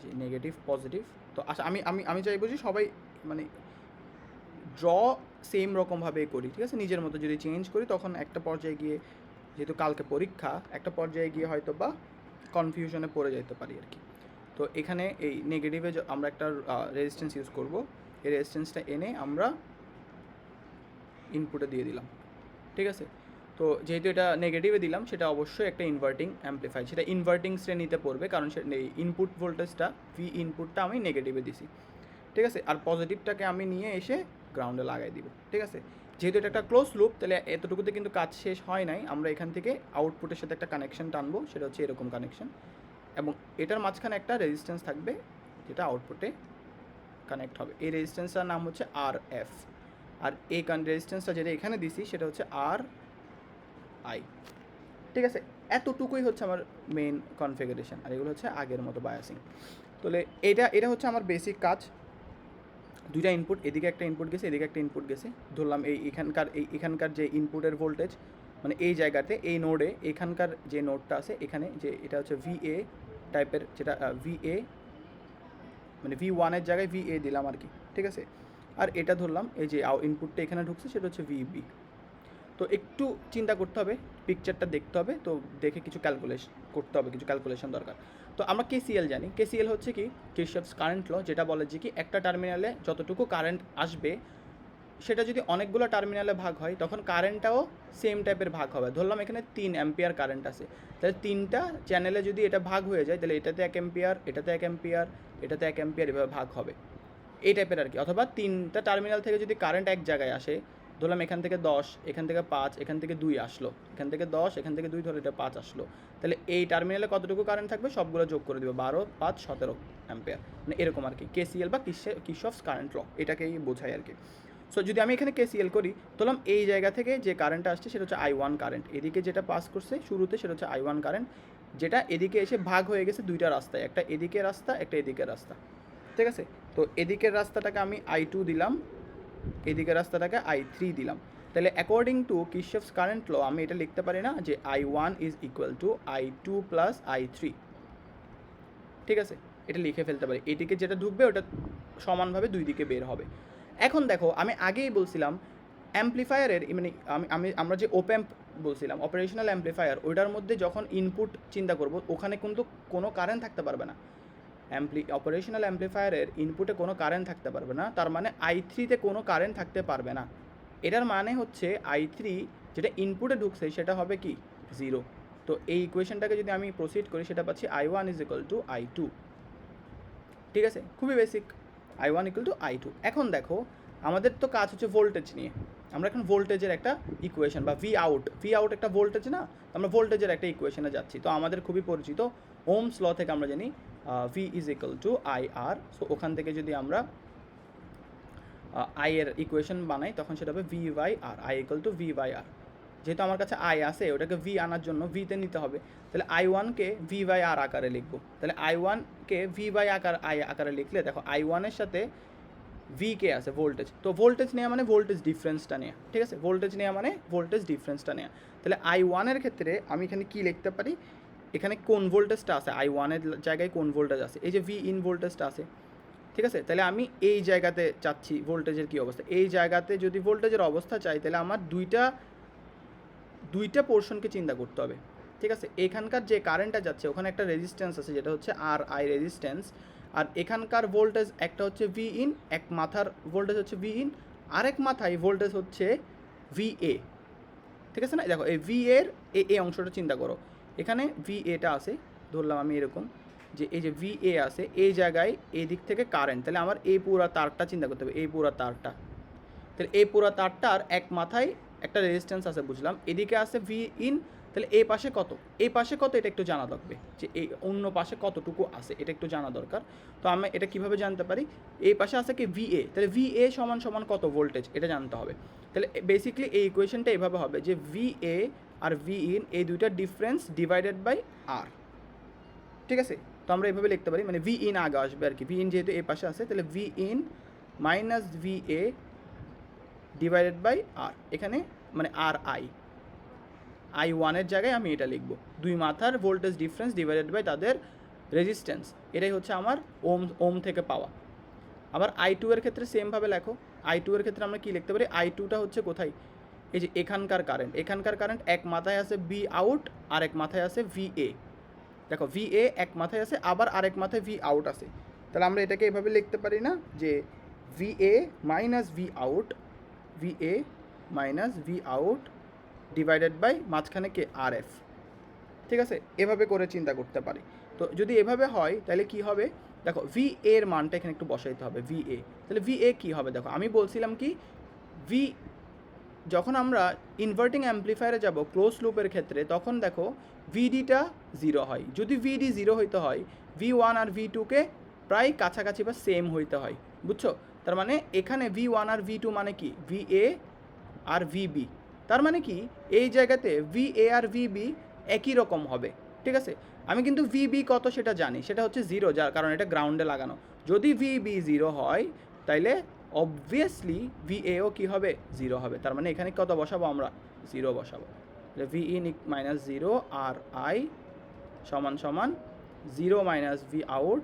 Speaker 1: যে নেগেটিভ পজিটিভ। তো আচ্ছা, আমি চাইবো যে সবাই মানে ড্র সেম রকমভাবে করি। ঠিক আছে, নিজের মতো যদি চেঞ্জ করি, তখন একটা পর্যায়ে গিয়ে, যেহেতু কালকে পরীক্ষা, একটা পর্যায়ে গিয়ে হয়তো বা কনফিউশনে পড়ে যেতে পারি আর কি। তো এখানে এই নেগেটিভে আমরা একটা রেজিস্ট্যান্স ইউজ করব, এই রেজিস্ট্যান্সটা এনে আমরা ইনপুটে দিয়ে দিলাম। ঠিক আছে, তো যেহেতু এটা নেগেটিভে দিলাম, সেটা অবশ্যই একটা ইনভার্টিং অ্যাম্প্লিফাই, সেটা ইনভার্টিং শ্রেণীতে পড়বে, কারণ সে ইনপুট ভোল্টেজটা ভি ইনপুটটা আমি নেগেটিভে দিছি। ঠিক আছে, আর পজিটিভটাকে আমি নিয়ে এসে গ্রাউন্ডে লাগাই দিব। ঠিক আছে, যেহেতু এটা একটা ক্লোজ লুপ, তাহলে এতটুকুতে কিন্তু কাজ শেষ হয় নাই। আমরা এখান থেকে আউটপুটের সাথে একটা কানেকশন টানবো, সেটা হচ্ছে এরকম কানেকশন, এবং এটার মাঝখানে একটা রেজিস্ট্যান্স থাকবে যেটা আউটপুটে কানেক্ট হবে। এই রেজিস্ট্যান্সটার নাম হচ্ছে আর এফ, আর এই রেজিস্ট্যান্সটা যেটা এখানে দিছি সেটা হচ্ছে আর আই। ঠিক আছে, এতটুকুই হচ্ছে আমার মেইন কনফিগারেশন, আর এগুলো হচ্ছে আগের মতো বায়াসিং। তাহলে এটা হচ্ছে আমার বেসিক কাজ। দুইটা ইনপুট, এদিকে একটা ইনপুট গেছে, এদিকে একটা ইনপুট গেছে, ধরলাম এখানকার যে ইনপুটের ভোল্টেজ, মানে এই জায়গাতে এই নোডে এখানকার যে নোডটা আছে, এখানে যে এটা হচ্ছে ভিএ টাইপের, যেটা ভিএ মানে ভি ওয়ানের জায়গায় ভিএ দিলাম আর কি। ঠিক আছে, আর এটা ধরলাম এই যে ইনপুটটা এখানে ঢুকছে, সেটা হচ্ছে ভিবি। তো একটু চিন্তা করতে হবে, পিকচারটা দেখতে হবে, তো দেখে কিছু ক্যালকুলেশন করতে হবে, কিছু ক্যালকুলেশন দরকার। তো আমরা কেসিএল জানি, কেসিএল হচ্ছে কি কিরচফস কারেন্ট ল, যেটা বলে যে কি একটা টার্মিনালে যতটুকু কারেন্ট আসবে, সেটা যদি অনেকগুলো টার্মিনালে ভাগ হয়, তখন কারেন্টটাও সেম টাইপের ভাগ হবে। ধরলাম এখানে 3 অ্যাম্পিয়ার কারেন্ট আছে, তাহলে 3টা চ্যানেলে যদি এটা ভাগ হয়ে যায়, তাহলে এটাতে 1 অ্যাম্পিয়ার, এটাতে 1 অ্যাম্পিয়ার, এটাতে 1 অ্যাম্পিয়ার, এভাবে ভাগ হবে এই টাইপের আর কি। অথবা 3টা টার্মিনাল থেকে যদি কারেন্ট এক জায়গায় আসে, ধরলাম এখান থেকে 10, এখান থেকে 5, এখান থেকে 2 আসলো, এখান থেকে 10, এখান থেকে 2, ধরো এটা 5 আসলো, তাহলে এই টার্মিনালে কতটুকু কারেন্ট থাকবে সবগুলো যোগ করে দেবে, 12, 5, 17 অ্যাম্পিয়ার, মানে এরকম আর কি। কেসিএল বা কিরচফস কারেন্ট ল, এটাকেই বোঝায় আর কি। সো যদি আমি এখানে কেসিএল করি, ধরলাম এই জায়গা থেকে যে কারেন্টটা আসছে সেটা হচ্ছে I1 কারেন্ট, এদিকে যেটা পাস করছে শুরুতে সেটা হচ্ছে I1 কারেন্ট, যেটা এদিকে এসে ভাগ হয়ে গেছে দুইটা রাস্তায়, একটা এদিকের রাস্তা, একটা এদিকের রাস্তা। ঠিক আছে, তো এদিকের রাস্তাটাকে আমি I2 দিলাম, এদিকের রাস্তাটাকে I3 দিলাম। তাহলে অ্যাকর্ডিং টু কিরচফস কারেন্ট ল আমি এটা লিখতে পারি না যে I1 is equal two I2 plus I3। ঠিক আছে, এটা লিখে ফেলতে পারি, এদিকে যেটা ঢুকবে ওটা সমানভাবে দুই দিকে বের হবে। এখন দেখো আমি আগেই বলছিলাম অ্যাম্প্লিফায়ারের মানে আমরা যে ওপ্যাম্প বলছিলাম অপারেশনাল অ্যাম্প্লিফায়ার, ওইটার মধ্যে যখন ইনপুট চিন্তা করব ওখানে কিন্তু কোনো কারেন্ট থাকতে পারবে না। অপারেশনাল অ্যাম্প্লিফায়ারের ইনপুটে কোনো কারেন্ট থাকতে পারবে না, তার মানে i3-তে কোনো কারেন্ট থাকতে পারবে না। এটার মানে হচ্ছে i3 যেটা ইনপুটে ঢুকছে সেটা হবে কি 0। তো এই ইকুয়েশনটাকে যদি আমি প্রসিড করি সেটা পাচ্ছি i1 = i2। ঠিক আছে, খুবই বেসিক, i1 = i2। এখন দেখো আমাদের তো কাজ হচ্ছে ভোল্টেজ নিয়ে, আমরা এখন ভোল্টেজের একটা ইকুয়েশন বা ভি আউট একটা ভোল্টেজ না, আমরা ভোল্টেজের একটা ইকুয়েশনে যাচ্ছি। তো আমাদের খুবই পরিচিত ওহমস ল থেকে আমরা জানি V = IR। সো ওখান থেকে যদি আমরা আই এর ইকুয়েশন বানাই তখন সেটা হবে V/R, I = V/R। যেহেতু আমার কাছে আই আছে ওটাকে ভি আনার জন্য ভিতে নিতে হবে, তাহলে i1-কে V/R আকারে লিখবো। তাহলে i1-কে আই আকারে লিখলে দেখো i1-এর সাথে ভি কে আছে ভোল্টেজ, তো ভোল্টেজ নেওয়া মানে ভোল্টেজ ডিফারেন্সটা নেওয়া। ঠিক আছে, ভোল্টেজ নেওয়া মানে ভোল্টেজ ডিফারেন্সটা নেওয়া। তাহলে i1-এর ক্ষেত্রে আমি এখানে কি লিখতে পারি, এখানে কোন ভোল্টেজটা আছে, i1-এর জায়গায় কোন ভোল্টেজ আছে, এই যে ভি ইন ভোল্টেজটা আছে। ঠিক আছে, তাহলে আমি এই জায়গাতে চাচ্ছি ভোল্টেজের কী অবস্থা, এই জায়গাতে যদি ভোল্টেজের অবস্থা চাই তাহলে আমার দুইটা পোর্শনকে চিন্তা করতে হবে। ঠিক আছে, এখানকার যে কারেন্টটা যাচ্ছে ওখানে একটা রেজিস্ট্যান্স আছে যেটা হচ্ছে RI রেজিস্ট্যান্স, আর এখানকার ভোল্টেজ একটা হচ্ছে ভি ইন, এক মাথার ভোল্টেজ হচ্ছে ভি ইন, আরেক মাথায় ভোল্টেজ হচ্ছে VA। ঠিক আছে না, দেখো এই ভি এর এই অংশটা চিন্তা করো, এখানে VA-টা আছে, ধরলাম আমি এরকম যে এই যে VA আছে এই জায়গায় এই দিক থেকে কারেন্ট, তাহলে আমার এই পুরো তারটা চিন্তা করতে হবে, এই পুরো তারটা, তাহলে এই পুরো তারটার এক মাথায় একটা রেজিস্ট্যান্স আছে বুঝলাম, এদিকে আছে ভি ইন, তাহলে এই পাশে কত, এই পাশে কত এটা একটু জানা লাগবে, যে এই অন্য পাশে কতটুকু আছে এটা একটু জানা দরকার। তো আমি এটা কিভাবে জানতে পারি, এই পাশে আছে কি VA, তাহলে VA সমান সমান কত ভোল্টেজ এটা জানতে হবে। তাহলে বেসিক্যালি এই ইকুয়েশনটা এইভাবে হবে যে VA আর ভি ইন এই দুইটা ডিফারেন্স ডিভাইডেড বাই R। ঠিক আছে, তো আমরা এইভাবে লিখতে পারি, মানে ভি ইন আগে আসবে আর কি, ভি ইন যেহেতু এই পাশে আছে তাহলে V in minus VA divided by R, এখানে মানে i1-এর জায়গায় আমি এটা লিখব, দুই মাথার ভোল্টেজ ডিফারেন্স ডিভাইডেড বাই তাদের রেজিস্ট্যান্স, এটাই হচ্ছে আমার ওম থেকে পাওয়া। আবার i2-এর ক্ষেত্রে সেমভাবে লেখো, i2-এর ক্ষেত্রে আমরা কি লিখতে পারি, i2-টা হচ্ছে কোথায়, এই যে এখানকার কারেন্ট এক মাথায় আছে ভি আউট আর এক মাথায় আছে VA। দেখো VA এক মাথায় আছে আবার আরেক মাথায় ভি আউট আছে, তাহলে আমরা এটাকে এভাবে লিখতে পারি না যে VA minus V out divided by মাঝখানে কে RF। ঠিক আছে, এভাবে করে চিন্তা করতে পারি। তো যদি এভাবে হয় তাহলে কি হবে, দেখো VA এর মানটা এখানে একটু বসাইতে হবে, VA, তাহলে VA কি হবে, দেখো আমি বলছিলাম কি ভি, যখন আমরা ইনভার্টিং অ্যাম্প্লিফায়ারে যাব ক্লোজ লুপের ক্ষেত্রে তখন দেখো ভিডিটা 0 হয়, যদি ভিডি 0 হইতে হয় V1 আর V2-কে প্রায় কাছাকাছি বা সেম হইতে হয়, বুঝছো। তার মানে এখানে V1 আর V2 মানে কি VA আর VB, তার মানে কি এই জায়গাতে VA আর VB একই রকম হবে। ঠিক আছে, আমি কিন্তু VB কত সেটা জানি, সেটা হচ্ছে 0, যার কারণ এটা গ্রাউন্ডে লাগানো। যদি VB 0 হয় তাইলে অবভিয়াসলি VAও কী হবে 0 হবে, তার মানে এখানে কত বসাবো আমরা 0 বসাবো, তাহলে ভি ইন মাইনাস 0 আর I সমান সমান 0 minus V out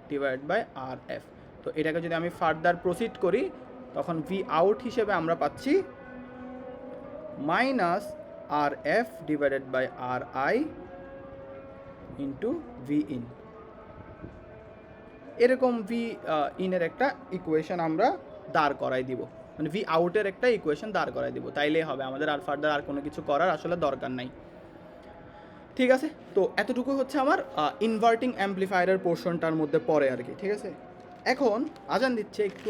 Speaker 1: divide by RF। তো এটাকে যদি আমি ফার্দার প্রসিড করি তখন ভি আউট হিসেবে আমরা পাচ্ছি minus RF divided by RI into V in. এরকম ভি ইনের একটা ইকুয়েশন আমরা দাঁড় করাই দিব, মানে ভি আউটের একটা ইকুয়েশন দাঁড় করাই দিব, তাইলেই হবে, আমাদের আর ফার্দার আর কোনো কিছু করার আসলে দরকার নাই। ঠিক আছে, তো এতটুকু হচ্ছে আমার ইনভার্টিং অ্যাম্প্লিফায়ারের পোর্শনটার মধ্যে পড়ে আর কি। ঠিক আছে, এখন আজান দিচ্ছে, একটু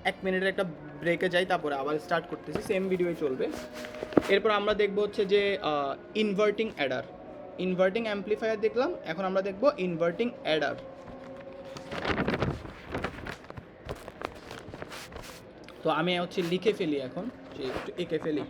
Speaker 1: 1 মিনিটের একটা ব্রেকে যাই, তারপরে আবার স্টার্ট করতেছি, সেম ভিডিওই চলবে। এরপর আমরা দেখব হচ্ছে যে ইনভার্টিং অ্যাডার, ইনভার্টিং অ্যাম্প্লিফায়ার দেখলাম, এখন আমরা দেখব ইনভার্টিং অ্যাডার। তো আমি হচ্ছে লিখে ফেলি এখন, যে একটু এঁকে ফেলি।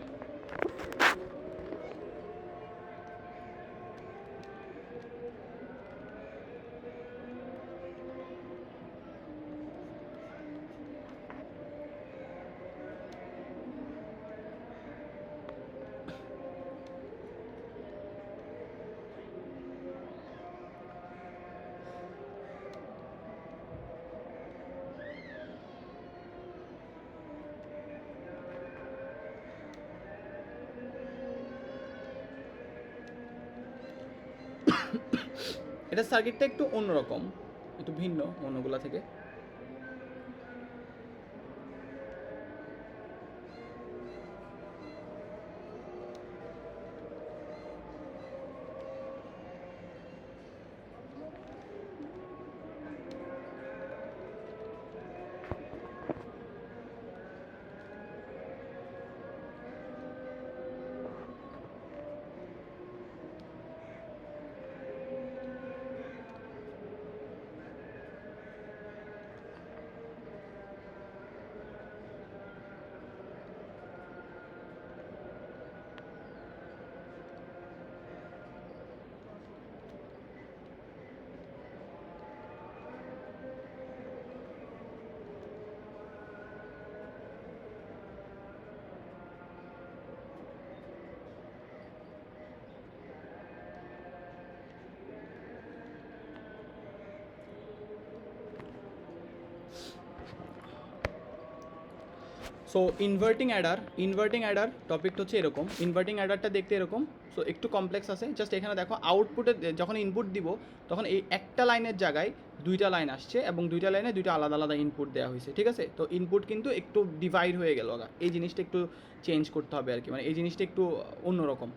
Speaker 1: এটা সার্কিটটা একটু অন্যরকম, একটু ভিন্ন অন্যগুলা থেকে। সো ইনভার্টিং অ্যাডার টপিকটা হচ্ছে এরকম। ইনভার্টিং অ্যাডারটা দেখতে এরকম, সো একটু কমপ্লেক্স আছে। জাস্ট এখানে দেখো আউটপুটে যখন ইনপুট দিব তখন এই একটা লাইনের জায়গায় দুইটা লাইন আসছে এবং দুইটা লাইনে দুইটা আলাদা আলাদা ইনপুট দেওয়া হয়েছে, ঠিক আছে। তো ইনপুট কিন্তু একটু ডিভাইড হয়ে গেল, এই জিনিসটা একটু চেঞ্জ করতে হবে আর কি, মানে এই জিনিসটা একটু অন্যরকম।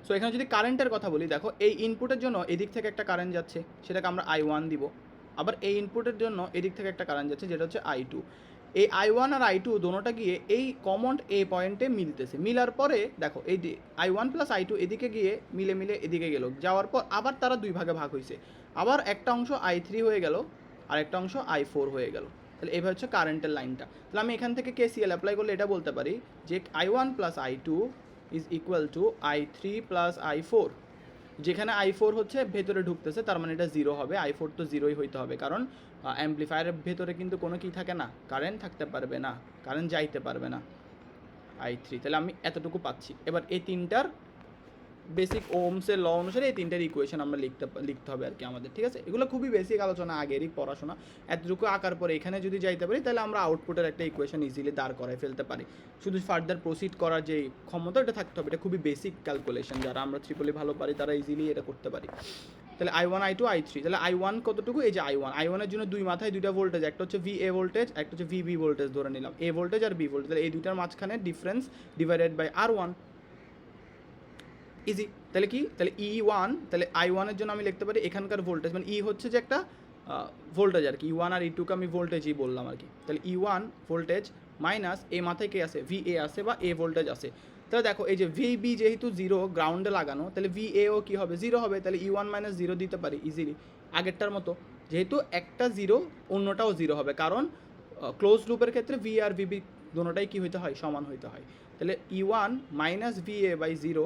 Speaker 1: সো এখানে যদি কারেন্টের কথা বলি, দেখো এই ইনপুটের জন্য এদিক থেকে একটা কারেন্ট যাচ্ছে, সেটাকে আমরা I1 দিব। আবার এই ইনপুটের জন্য এদিক থেকে একটা কারেন্ট যাচ্ছে, যেটা হচ্ছে I2। এই I1 আর I2 দোনোটা গিয়ে এই কমন এ পয়েন্টে মিলতেছে। মিলার পরে দেখো এই I1 প্লাস I2 এদিকে গিয়ে মিলে মিলে এদিকে গেল, যাওয়ার পর আবার তারা দুই ভাগে ভাগ হয়েছে। আবার একটা অংশ I3 হয়ে গেল আর একটা অংশ I4 হয়ে গেল। তাহলে এইভাবে হচ্ছে কারেন্টের লাইনটা। তাহলে আমি এখান থেকে KCL অ্যাপ্লাই করলে এটা বলতে পারি যে I1 plus I2 is equal two I3 plus I4। যেখানে I4 হচ্ছে ভেতরে ঢুকতেছে, তার মানে এটা 0 হবে। I4 তো 0ই হইতে হবে, কারণ অ্যাম্পলিফায়ারের ভেতরে কিন্তু কোনো কি থাকে না, কারেন্ট থাকতে পারবে না, কারেন্ট যাইতে পারবে না। I3, তাহলে আমি এতটুকু পাচ্ছি। এবার এই তিনটার বেসিক ওমসের ল অনুসারে এই তিনটার ইকুয়েশন আমরা লিখতে হবে আর কি আমাদের, ঠিক আছে। এগুলো খুবই বেসিক আলোচনা, আগেরই পড়াশোনা। এতটুকু আঁকার পরে এখানে যদি যাইতে পারি তাহলে আমরা আউটপুটের একটা ইকুয়েশন ইজিলি দাঁড় করায় ফেলতে পারি। শুধু ফার্দার প্রসিড করার যে ক্ষমতা এটা থাকতে হবে, এটা খুবই বেসিক ক্যালকুলেশন। যারা আমরা ট্রিপলি ভালো পারি তারা ইজিলি এটা করতে পারি। তাহলে I1 I2 I3, তাহলে I1 কতটুকু, এই যে I1 এর জন্য দুই মাথায় দুইটা ভোল্টেজ, একটা হচ্ছে VA ভোল্টেজ, একটা হচ্ছে VB ভোল্টেজ ধরে নিলাম, A ভোল্টেজ আর B ভোল্টেজ। তাহলে এই দুইটার মাঝখানে difference divided by R1, easy. তাহলে কি, তাহলে E1, তাহলে I1 এর জন্য আমি লিখতে পারি এখানকার ভোল্টেজ, মানে E হচ্ছে যে একটা ভোল্টেজ আর কি, E1 আর E2কে আমি ভোল্টেজই বললাম আর কি। তাহলে E1 ভোল্টেজ মাইনাস এ মাথায় কে আছে, VA আছে বা A ভোল্টেজ আছে। তাহলে দেখো এই যে VB যেহেতু 0 গ্রাউন্ডে লাগানো, তাহলে VAও কী হবে, 0 হবে। তাহলে E1 মাইনাস 0 দিতে পারি ইজিলি আগেরটার মতো। যেহেতু একটা 0 অন্যটাও 0 হবে, কারণ ক্লোজ লুপের ক্ষেত্রে V আর VB দোনোটাই কী হইতে হয়, সমান হইতে হয়। তাহলে E1 minus VA by 0,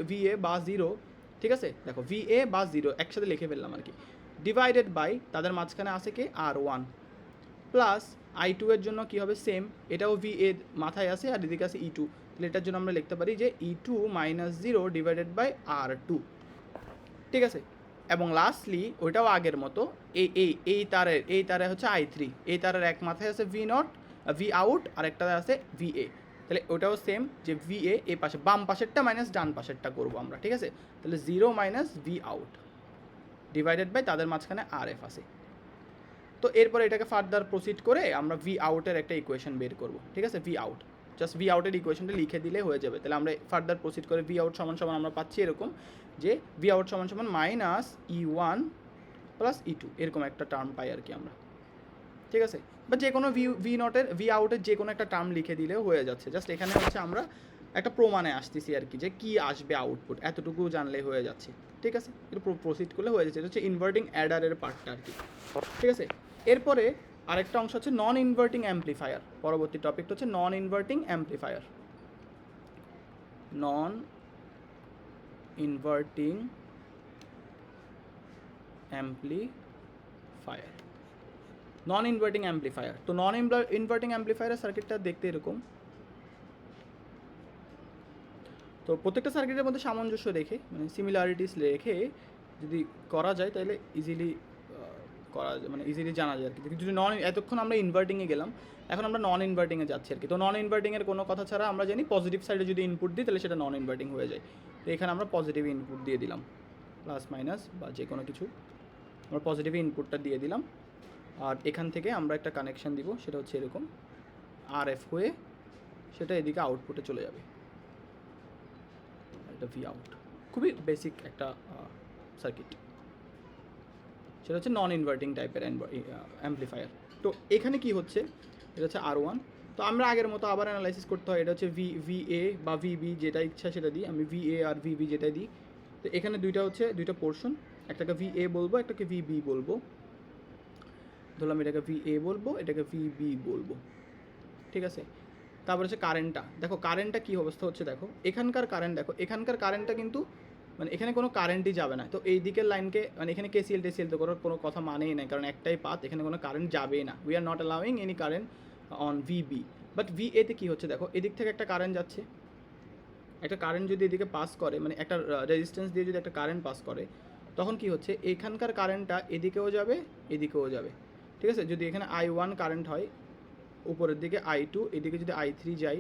Speaker 1: VA বা 0, ঠিক আছে। দেখো VA বা 0 একসাথে লিখে ফেললাম আর কি, ডিভাইডেড বাই তাদের মাঝখানে আছে কি R1, প্লাস I2 এর জন্য কী হবে, সেম, এটাও VA মাথায় আছে আর এদিকে আছে E2। তাহলে এটার জন্য আমরা লিখতে পারি যে E2 minus 0 divided by R2, ঠিক আছে। এবং লাস্টলি ওইটাও আগের মতো, এই তারে হচ্ছে I3, এই তারের এক মাথায় আছে V0 V আউট আর একটা আছে VA। তাহলে ওটাও সেম, যে VA এই পাশে বাম পাশেরটা মাইনাস ডান পাশেরটা করবো আমরা, ঠিক আছে। তাহলে 0 minus V out divided by তাদের মাঝখানে RF আছে। তো এরপরে এটাকে ফার্দার প্রসিড করে আমরা V আউটের একটা ইকুয়েশন বের করব, ঠিক আছে। V আউট, জাস্ট V আউটের ইকুয়েশনটা লিখে দিলে হয়ে যাবে। তাহলে আমরা ফার্দার প্রসিড করে V আউট সমান সমান আমরা পাচ্ছি এরকম, যে V আউট সমান সমান মাইনাস E1 প্লাস E2, এরকম একটা টার্ম পাই আর কি আমরা, ঠিক আছে। বা যে কোনো V আউটের যে কোনো একটা টার্ম লিখে দিলেও হয়ে যাচ্ছে। জাস্ট এখানে হচ্ছে আমরা একটা প্রমাণে আসতেছি আর কি, যে কী আসবে আউটপুট, এতটুকু জানলেই হয়ে যাচ্ছে, ঠিক আছে। একটু প্রসিড করলে হয়ে যাচ্ছে। এটা হচ্ছে ইনভার্টিং অ্যাডারের পার্টটা আর কি, ঠিক আছে। এরপরে আরেকটা অংশ হচ্ছে নন ইনভার্টিং অ্যাম্প্লিফায়ার। পরবর্তী টপিকটা হচ্ছে নন ইনভার্টিং অ্যাম্প্লিফায়ার। নন ইনভার্টিং অ্যাম্প্লিফায়ার, নন ইনভার্টিং অ্যাম্প্লিফায়ার। তো নন ইনভার্টিং অ্যাম্প্লিফায়ারের সার্কিটটা দেখতে এরকম। তো প্রত্যেকটা সার্কিটের মধ্যে সামঞ্জস্য রেখে, মানে সিমিলারিটিস রেখে যদি করা যায় তাহলে ইজিলি করা যায়, মানে ইজিলি জানা যায় আর কি। যদি এতক্ষণ আমরা ইনভার্টিংয়ে গেলাম, এখন আমরা নন ইনভার্টিংয়ে যাচ্ছি আর কি। তো নন ইনভার্টিংয়ের কোনো কথা ছাড়া আমরা জানি পজিটিভ সাইডে যদি ইনপুট দিই তাহলে সেটা নন ইনভার্টিং হয়ে যায়। তো এখানে আমরা পজিটিভ ইনপুট দিয়ে দিলাম, প্লাস মাইনাস বা যে কোনো কিছু আমরা পজিটিভ ইনপুটটা দিয়ে দিলাম, আর এখান থেকে আমরা একটা কানেকশান দিব, সেটা হচ্ছে এরকম RF হয়ে সেটা এদিকে আউটপুটে চলে যাবে, এটা ভি আউট। খুবই বেসিক একটা সার্কিট, সেটা হচ্ছে নন ইনভার্টিং টাইপের অ্যাম্পলিফায়ার। তো এখানে কি হচ্ছে, এটা হচ্ছে R1। তো আমরা আগের মতো আবার অ্যানালাইসিস করতে হয়, এটা হচ্ছে VA বা VB, যেটা ইচ্ছা সেটা দিই, আমি VA আর VB যেটাই দিই। তো এখানে দুইটা পোর্শন, একটাকে VA বলবো, একটাকে VB বলবো। ধরলাম এটাকে VA বলবো, এটাকে VB বলবো, ঠিক আছে। তারপর হচ্ছে কারেন্টটা, দেখো কারেন্টটা কী অবস্থা হচ্ছে, দেখো এখানকার কারেন্ট, দেখো এখানকার কারেন্টটা কিন্তু মানে এখানে কোনো কারেন্টই যাবে না। তো এই দিকের লাইনকে মানে এখানে KCL টেসিএল তো করার কোনো কথা মানেই নাই, কারণ একটাই পাথ, এখানে কোনো কারেন্ট যাবেই না। We are not allowing any current on VB। But VA তে কী হচ্ছে, দেখো এদিক থেকে একটা কারেন্ট যাচ্ছে, একটা কারেন্ট যদি এদিকে পাস করে, মানে একটা রেজিস্ট্যান্স দিয়ে যদি একটা কারেন্ট পাস করে, তখন কি হচ্ছে, এখানকার কারেন্টটা এদিকেও যাবে এদিকেও যাবে, ঠিক আছে। যদি এখানে I1 কারেন্ট হয় উপরের দিকে, I2, এদিকে যদি I3 যাই,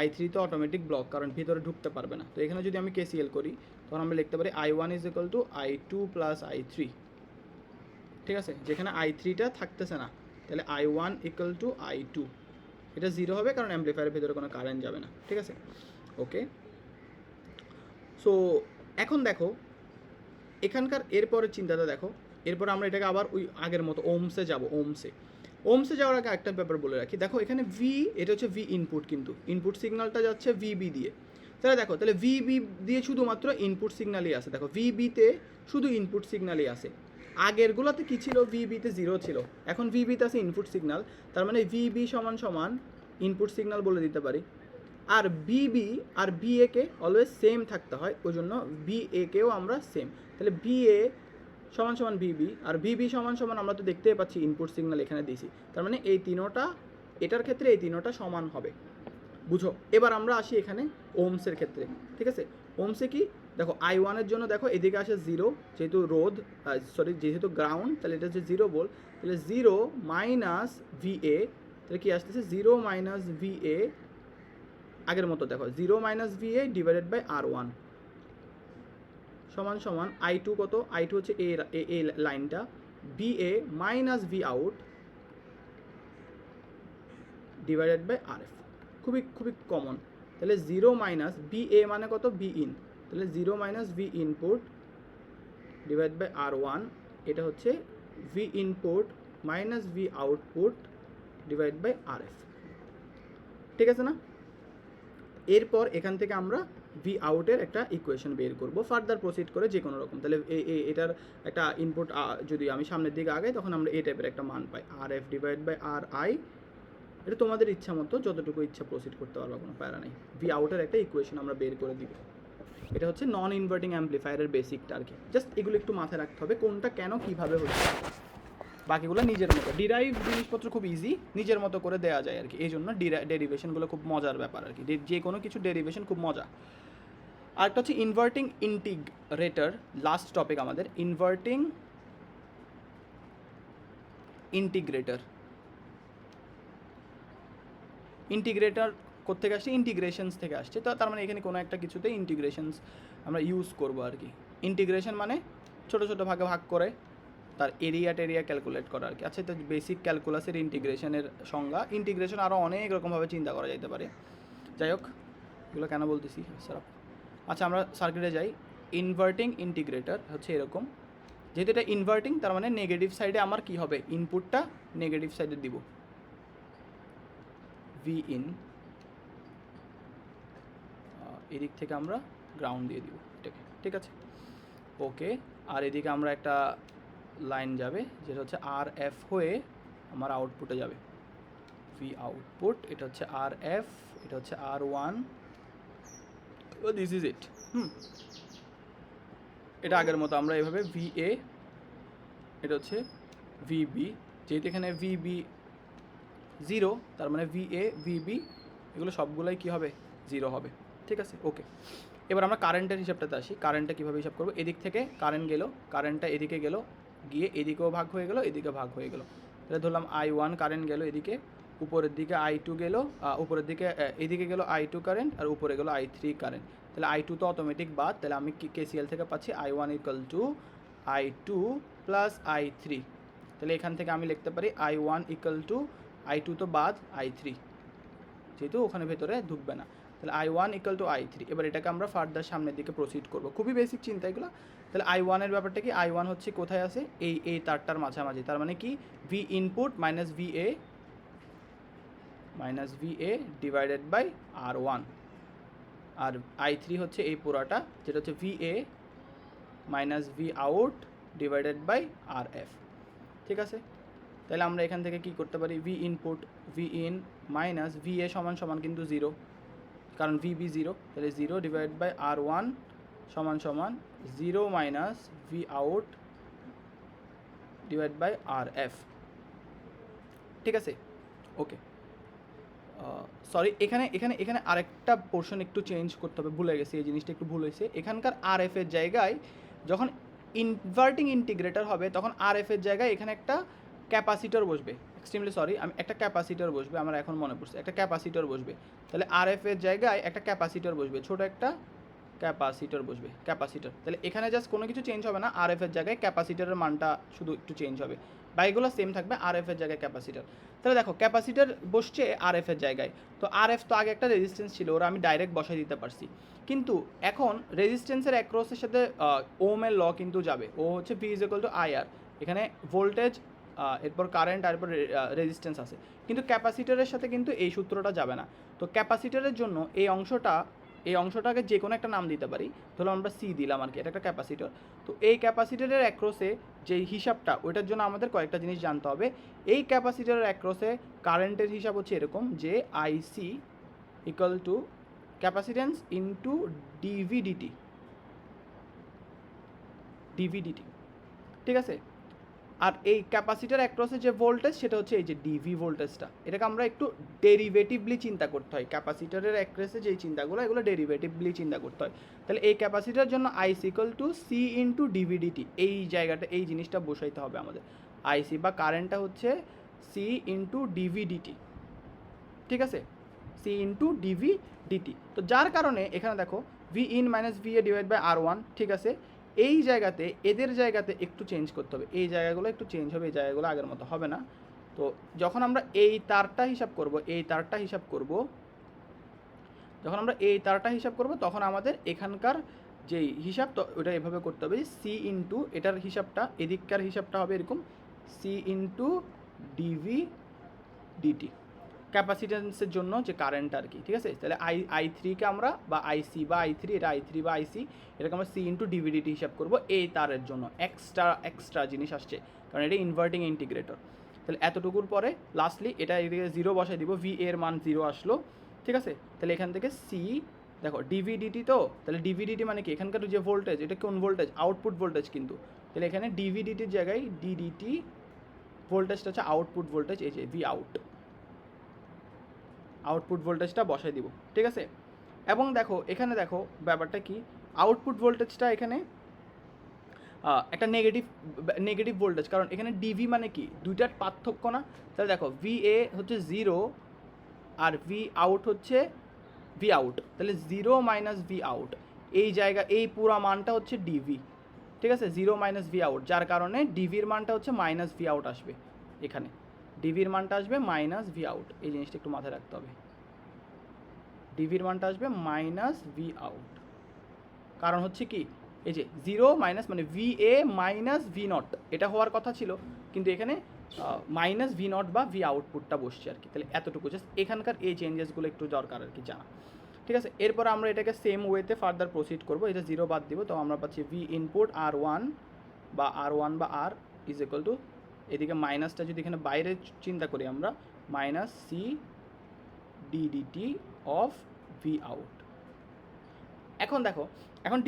Speaker 1: I3 তো অটোমেটিক ব্লক, কারণ ভিতরে ঢুকতে পারবে না। তো এখানে যদি আমি KCL করি, তখন আমরা লিখতে পারি I1 = I2 + I3, ঠিক আছে। যেখানে I3টা থাকতেছে না, তাহলে I1 = I2, এটা 0 হবে, কারণ অ্যাম্পলিফায়ারের ভিতরে কোনো কারেন্ট যাবে না, ঠিক আছে। ওকে, সো এখন দেখো এখানকার এরপরের চিন্তাটা দেখো, এরপর আমরা এটাকে আবার ওই আগের মতো ওমসে যাব। ওমসে যাওয়ার আগে একটা ব্যাপার বলে রাখি, দেখো এখানে এটা হচ্ছে V ইনপুট, কিন্তু ইনপুট সিগন্যালটা যাচ্ছে VB দিয়ে। তাহলে দেখো, তাহলে VB দিয়ে শুধুমাত্র ইনপুট সিগন্যালই আসে, দেখো VBতে শুধু ইনপুট সিগন্যালই আসে। আগেরগুলোতে কী ছিল, VBতে 0 ছিল, এখন VBতে আছে ইনপুট সিগন্যাল, তার মানে VB সমান ইনপুট সিগন্যাল বলে দিতে পারি। আর BB আর BA কে অলওয়েজ সেম থাকতে হয়, ওই জন্য BA কেও আমরা সেম। তাহলে BA সমান BB, আর BB সমান আমরা তো দেখতেই পাচ্ছি ইনপুট সিগন্যাল এখানে দিয়েছি, তার মানে এই তিনোটা, এটার ক্ষেত্রে এই তিনোটা সমান হবে, বুঝো। এবার আমরা আসি এখানে ওমসের ক্ষেত্রে, ঠিক আছে। ওমসে কি, দেখো I1 এর জন্য দেখো এদিকে আসে 0, যেহেতু রোধ যেহেতু গ্রাউন্ড, তাহলে এটা হচ্ছে 0 ভোল্ট, তাহলে 0 - VA, তাহলে কি আসতেছে 0 - VA, আগের মতো দেখো 0 - VA / R1 সমান I2 কত, I2 হচ্ছে এই লাইনটা, VA - Vout / RF, খুবই কমন। তাহলে 0 - VA মানে কত, V in, তাহলে 0 - V input / R1, এটা হচ্ছে V input - V output / RF, ঠিক আছে না। এরপর এখান থেকে আমরা V আউটের একটা ইকুয়েশন বের করব, ফার্দার প্রসিড করে যে কোনো রকম। তাহলে এটার একটা ইনপুট যদি আমি সামনের দিকে আগাই, তখন আমরা এই টাইপের একটা মান পাই, RF / RI। এটা তোমাদের ইচ্ছা মতো যতটুকু ইচ্ছা প্রসিড করতে পারবা, কোনো প্যারা নেই। V আউটের একটা ইকুয়েশন আমরা বের করে দিব। এটা হচ্ছে নন ইনভার্টিং অ্যাম্পলিফায়ারের বেসিকটা আর কি। জাস্ট এগুলো একটু মাথায় রাখতে হবে, কোনটা কেন কীভাবে হচ্ছে। বাকিগুলো নিজের মতো ডিরাইভ জিনিসপত্র খুব ইজি, নিজের মতো করে দেওয়া যায় আর কি। এই জন্য ডেরিভেশনগুলো খুব মজার ব্যাপার আর কি, যে কোনো কিছু ডেরিভেশন খুব মজা। আরেকটা হচ্ছে ইনভার্টিং ইন্টিগ্রেটর, লাস্ট টপিক আমাদের ইনভার্টিং ইন্টিগ্রেটর। ইন্টিগ্রেটর কোত্থেকে আসছে, ইন্টিগ্রেশনস থেকে আসছে। তো তার মানে এখানে কোনো একটা কিছুতে ইন্টিগ্রেশনস আমরা ইউজ করবো আর কি। ইন্টিগ্রেশন মানে ছোটো ছোটো ভাগে ভাগ করে তার টেরিয়া ক্যালকুলেট করা আর কি। আচ্ছা, এটা বেসিক ক্যালকুলাসের ইন্টিগ্রেশনের সংজ্ঞা। ইন্টিগ্রেশন আরও অনেক রকমভাবে চিন্তা করা যেতে পারে, যাই হোক এগুলো কেন বলতেছি স্যার। আচ্ছা, আমরা সার্কিটে যাই। ইনভার্টিং ইন্টিগ্রেটর হচ্ছে এরকম, যেহেতু এটা ইনভার্টিং, তার মানে নেগেটিভ সাইডে আমার কি হবে, ইনপুটটা নেগেটিভ সাইডে দিব, V in, এদিক থেকে আমরা গ্রাউন্ড দিয়ে দিব এটাকে, ঠিক আছে। ওকে, আর এদিকে আমরা একটা লাইন যাবে, যেটা হচ্ছে RF হয়ে আমার আউটপুটে যাবে, V আউটপুট। এটা হচ্ছে RF, এটা হচ্ছে R1, দিস ইজ ইট। এটা আগের মতো আমরা এভাবে VA, এটা হচ্ছে VB, যেহেতু এখানে VB 0, তার মানে VA VB এগুলো সবগুলোই কী হবে, 0 হবে, ঠিক আছে। ওকে, এবার আমরা কারেন্টের হিসাবটাতে আসি। কারেন্টটা কীভাবে হিসাব করবো, এদিক থেকে কারেন্ট গেল, কারেন্টটা এদিকে গেল, গিয়ে এদিকেও ভাগ হয়ে গেল, এদিকে ভাগ হয়ে গেল। তাহলে ধরলাম I1 কারেন্ট গেল এদিকে, উপরের দিকে I2 গেল, উপরের দিকে এদিকে গেল I2 কারেন্ট, আর উপরে গেল I3 কারেন্ট। তাহলে I2 তো অটোমেটিক বাদ, তাহলে আমি KCL থেকে পাচ্ছি I1 equal to I2 plus I3। তাহলে এখান থেকে আমি লিখতে পারি I1 ইকুয়াল টু I2 তো বাদ I3, যেহেতু ওখানে ভেতরে ঢুকবে না, তাহলে I1 ইকুয়াল টু I3। এবার এটাকে আমরা ফার্দার সামনের দিকে প্রসিড করবো, খুবই বেসিক চিন্তা এগুলো। তাহলে I1 এর ব্যাপারটা কি, I1 হচ্ছে কোথায় আছে, এই তারটার মাঝামাঝি, তার মানে কি V input minus VA divided by R1, আর I3 হচ্ছে এই পুরাটা, যেটা হচ্ছে VA minus V out divided by RF। ঠিক আছে, তাহলে আমরা এখান থেকে কি করতে পারি, V input V in minus VA সমান সমান কিন্তু 0, কারণ VB 0, তাহলে 0 ডিভাইড বাই R1 সমান সমান 0 minus V out divide by RF। ঠিক আছে, ওকে। সরি, এখানে এখানে এখানে আরেকটা পোর্শন একটু চেঞ্জ করতে হবে, ভুলে গেছি, এই জিনিসটা একটু ভুল হয়েছে। এখানকার RF এর জায়গায় যখন ইনভার্টিং ইন্টিগ্রেটর হবে তখন RF এর জায়গায় এখানে একটা ক্যাপাসিটর বসবে, এক্সট্রিমলি সরি, আমি একটা ক্যাপাসিটর বসবে, আমার এখন মনে পড়ছে, একটা ক্যাপাসিটর বসবে। তাহলে RF এর জায়গায় একটা ক্যাপাসিটর বসবে, ছোট একটা ক্যাপাসিটর বসবে, ক্যাপাসিটর। তাহলে এখানে জাস্ট কোনো কিছু চেঞ্জ হবে না, RF এর জায়গায় ক্যাপাসিটরের মানটা শুধু একটু চেঞ্জ হবে, বাইকগুলো সেম থাকবে, RF এর জায়গায় ক্যাপাসিটর। তাহলে দেখো ক্যাপাসিটর বসছে RF এর জায়গায়, তো RF তো আগে একটা রেজিস্ট্যান্স ছিল, ওরা আমি ডাইরেক্ট বসাই দিতে পারছি, কিন্তু এখন রেজিস্ট্যান্সের অ্যাক্রসের সাথে ওমের ল কিন্তু যাবে, ও হচ্ছে V is equal two IR, এখানে ভোল্টেজ এরপর কারেন্ট আর এরপর রেজিস্ট্যান্স আছে, কিন্তু ক্যাপাসিটরের সাথে কিন্তু এই সূত্রটা যাবে না। তো ক্যাপাসিটরের জন্য এই অংশটাকে যে কোনো একটা নাম দিতে পারি, ধরো আমরা C দিলাম আর কি, এটা একটা ক্যাপাসিটর। তো এই ক্যাপাসিটরের অ্যাক্রসে যে হিসাবটা, ওইটার জন্য আমাদের কয়েকটা জিনিস জানতে হবে। এই ক্যাপাসিটরের অ্যাক্রসে কারেন্টের হিসাব হচ্ছে এরকম, যে IC equal to capacitance into D V D T, ঠিক আছে। আর এই ক্যাপাসিটার অ্যাক্রসে যে ভোল্টেজ সেটা হচ্ছে এই যে ডিভি ভোল্টেজটা, এটাকে আমরা একটু ডেরিভেটিভলি চিন্তা করতে হয়, ক্যাপাসিটারের অ্যাক্রসে যেই চিন্তাগুলো এগুলো ডেরিভেটিভলি চিন্তা করতে হয়। তাহলে এই ক্যাপাসিটার জন্য IC equal to C into D V D T, এই জায়গাটা এই জিনিসটা বসাইতে হবে আমাদের, IC বা কারেন্টটা হচ্ছে C ইন্টু ডিভিডিটি, ঠিক আছে, C ইন্টু ডিভিডিটি। তো যার কারণে এখানে দেখো V in minus VA divide by R1, ঠিক আছে। এই জায়গাতে এদের জায়গাতে একটু চেঞ্জ করতে হবে, এই জায়গাগুলো একটু চেঞ্জ হবে, এই জায়গাগুলো আগের মতো হবে না। তো যখন আমরা এই তারটা হিসাব করব, তখন আমাদের এখানকার যেই হিসাব, তো ওটা এভাবে করতে হবে, C ইন্টু এটার হিসাবটা, এদিককার হিসাবটা হবে এরকম, C ইন্টু ডিভিডিটি, ক্যাপাসিটেন্সের জন্য যে কারেন্ট আর কি, ঠিক আছে। তাহলে I3কে আমরা বা IC বা I3, এটা I3 বা IC, এটাকে আমরা C ইন্টু ডিভিডিটি হিসাব করবো এই তারের জন্য। এক্সট্রা জিনিস আসছে, কারণ এটা ইনভার্টিং ইন্টিগ্রেটর। তাহলে এতটুকুর পরে লাস্টলি এটা এদিকে 0 বসাই দিব, V এর মান 0 আসলো, ঠিক আছে। তাহলে এখান থেকে C, দেখো ডিভিডিটি, তো তাহলে ডিভিডিটি মানে কি, এখানকার যে ভোল্টেজ, এটা কোন ভোল্টেজ, আউটপুট ভোল্টেজ কিন্তু। তাহলে এখানে ডিভিডিটির জায়গায় ডিডিটি ভোল্টেজটা হচ্ছে আউটপুট ভোল্টেজ, এই যে V আউটপুট ভোল্টেজটা বসাই দিব, ঠিক আছে। এবং দেখো এখানে দেখো ব্যাপারটা কি, আউটপুট ভোল্টেজটা এখানে একটা নেগেটিভ ভোল্টেজ, কারণ এখানে ডিভি মানে কি, দুইটার পার্থক্য না। তাহলে দেখো VA হচ্ছে 0 আর V আউট হচ্ছে V আউট, তাহলে 0 মাইনাস V আউট, এই জায়গা এই পুরো মানটা হচ্ছে ডিভি, ঠিক আছে, 0 মাইনাস V আউট, যার কারণে ডিভির মানটা হচ্ছে মাইনাস V আউট আসবে, এখানে ডিভির মানটা আসবে মাইনাস V আউট, এই জিনিসটা একটু মাথায় রাখতে হবে, ডিভির মানটা আসবে মাইনাস V আউট, কারণ হচ্ছে কি, এই যে 0 মাইনাস মানে VA মাইনাস V নট, এটা হওয়ার কথা ছিল, কিন্তু এখানে মাইনাস V নট বা V আউটপুটটা বসছে আর কি। তাহলে এতটুকু জাস্ট এখানকার এই চেঞ্জেসগুলো একটু দরকার আর কি জানা, ঠিক আছে। এরপর আমরা এটাকে সেম ওয়েতে ফার্দার প্রসিড করবো, এটা 0 বাদ দিব, তো আমরা পাচ্ছি V ইনপুট R1 বা R ইজ ইকুয়াল টু, এদিকে মাইনাসটা যদি এখানে বাইরে চিন্তা করি আমরা, minus C DDT of V out. এখন দেখো, এখন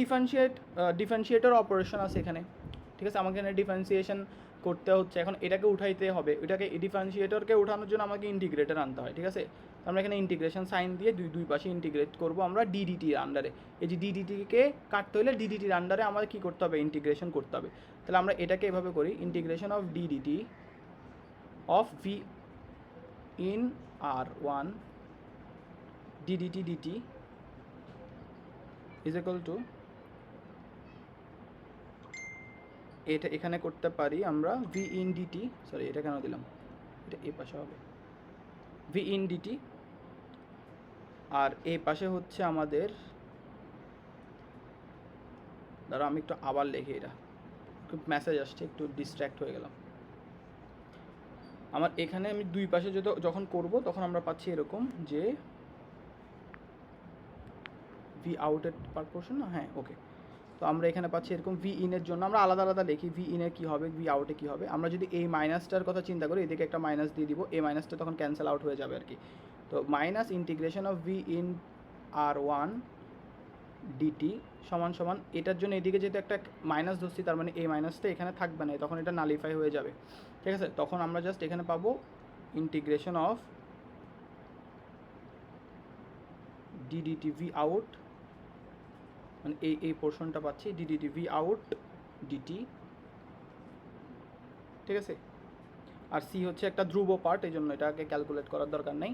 Speaker 1: ডিফারেন্সিয়েটর অপারেশন আছে এখানে, ঠিক আছে, আমাকে এখানে ডিফারেন্সিয়েশন করতে হচ্ছে, এখন এটাকে উঠাইতে হবে, এটাকে ডিফারেন্সিয়েটরকে উঠানোর জন্য আমাকে ইন্টিগ্রেটর আনতে হয়, ঠিক আছে। আমরা এখানে ইন্টিগ্রেশন সাইন দিয়ে দুই পাশে ইন্টিগ্রেট করবো আমরা ডিডিটির আন্ডারে, এই যে ডিডিটিকে কাটতে হলে ডিডিটির আন্ডারে আমাদের কী করতে হবে, ইন্টিগ্রেশন করতে হবে। তাহলে আমরা এটাকে এভাবে করি, integration of d dt of V in R1 d dt dt is equal to, এটা এখানে করতে পারি আমরা ভি ইন ডিটি, সরি এটা কেন দিলাম, এটা এই পাশে হবে ভি ইন ডিটি, আর এই পাশে হচ্ছে আমাদের, ধরো আমি একটু আবার লিখি, এটা খুব মেসেজ আসছে, একটু ডিস্ট্র্যাক্ট হয়ে গেলাম। আমার এখানে আমি দুই পাশে যখন করব তখন আমরা পাচ্ছি এরকম যে ভি আউটের পারপোর্শন না, হ্যাঁ ওকে। তো আমরা এখানে পাচ্ছি এরকম ভি ইনের জন্য আমরা আলাদা আলাদা লিখি, ভি ইনের কী হবে, ভি আউটে কী হবে। আমরা যদি এই মাইনাসটার কথা চিন্তা করি, এদিকে একটা মাইনাস দিয়ে দিব, এই মাইনাসটা তখন ক্যান্সেল আউট হয়ে যাবে আর কি। তো minus integration of V in R one dt সমান সমান, এটার জন্য এদিকে যেহেতু একটা মাইনাস ধরছি, তার মানে এই মাইনাসটা এখানে থাকবে না, তখন এটা নালিফাই হয়ে যাবে, ঠিক আছে। তখন আমরা জাস্ট এখানে পাবো integration of DDT V out, মানে এই পোর্শনটা পাচ্ছি ডিডিটি ভি আউট ডিটি, ঠিক আছে। আর সি হচ্ছে একটা ধ্রুব পার্ট, এই জন্য এটাকে ক্যালকুলেট করার দরকার নেই,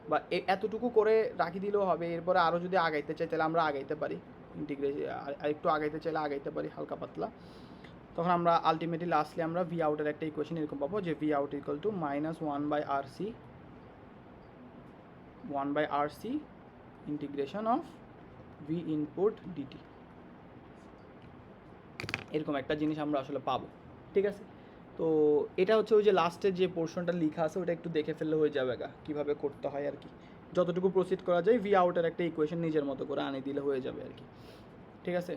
Speaker 1: বা এতটুকু করে রাখি দিলেও হবে। এরপরে আরও যদি আগাইতে চাই তাহলে আমরা আগাইতে পারি, ইন্টিগ্রেশন আর একটু আগাইতে চাইলে আগাইতে পারি হালকা পাতলা। তখন আমরা আলটিমেটলি লাস্টলি আমরা ভি আউটের একটা ইকুয়েশন এরকম পাবো যে V out equal to minus one by R C integration of V input dt, এরকম একটা জিনিস আমরা আসলে পাবো, ঠিক আছে। তো এটা হচ্ছে ওই যে লাস্টের যে পোর্শনটা লেখা আছে ওটা একটু দেখে ফেললে হয়ে যাবে কীভাবে করতে হয় আর কি। যতটুকু প্রসিড করা যায় ভি আউটের একটা ইকুয়েশন নিজের মতো করে আনিয়ে দিলে হয়ে যাবে আর কি, ঠিক আছে।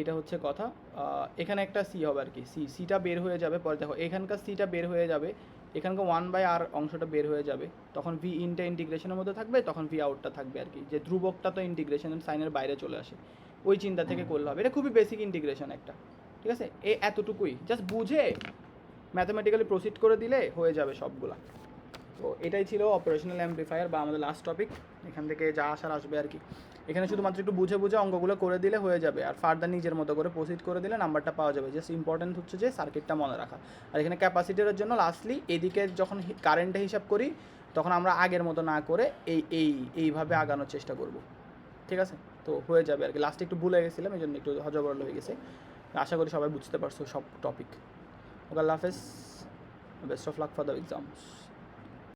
Speaker 1: এটা হচ্ছে কথা। এখানে একটা সি হবে আর কি, সিটা বের হয়ে যাবে। পরে দেখো এখানকার সিটা বের হয়ে যাবে, এখানকার ওয়ান বাই আর অংশটা বের হয়ে যাবে, তখন ভি ইনটা ইন্টিগ্রেশনের মধ্যে থাকবে, তখন ভি আউটটা থাকবে আর কি। যে ধ্রুবকটা তো ইন্টিগ্রেশনের সাইনের বাইরে চলে আসে, ওই চিন্তা থেকে করলে হবে। এটা খুবই বেসিক ইন্টিগ্রেশন একটা, ঠিক আছে। এতটুকুই জাস্ট বুঝে ম্যাথমেটিক্যালি প্রসিড করে দিলে হয়ে যাবে সবগুলা। তো এটাই ছিল অপারেশনাল অ্যাম্প্লিফায়ার বা আমাদের লাস্ট টপিক। এখান থেকে যা আসার আসবে আর কি। এখানে শুধুমাত্র একটু বুঝে বুঝে অঙ্কগুলো করে দিলে হয়ে যাবে, আর ফার্দার নিজের মতো করে প্রসিড করে দিলে নাম্বারটা পাওয়া যাবে। জাস্ট ইম্পর্টেন্ট হচ্ছে যে সার্কিটটা মনে রাখা। আর এখানে ক্যাপাসিটরের জন্য লাস্টলি এদিকে যখন কারেন্টে হিসাব করি তখন আমরা আগের মতো না করে এইভাবে আগানোর চেষ্টা করব, ঠিক আছে। তো হয়ে যাবে আর কি। লাস্টে একটু ভুলে গেছিলাম, এই জন্য একটু হজবরল হয়ে গেছে। আশা করি সবাই বুঝতে পারছো সব টপিক। ওকে, আল্লাহ হাফেজ, best of luck for the exams.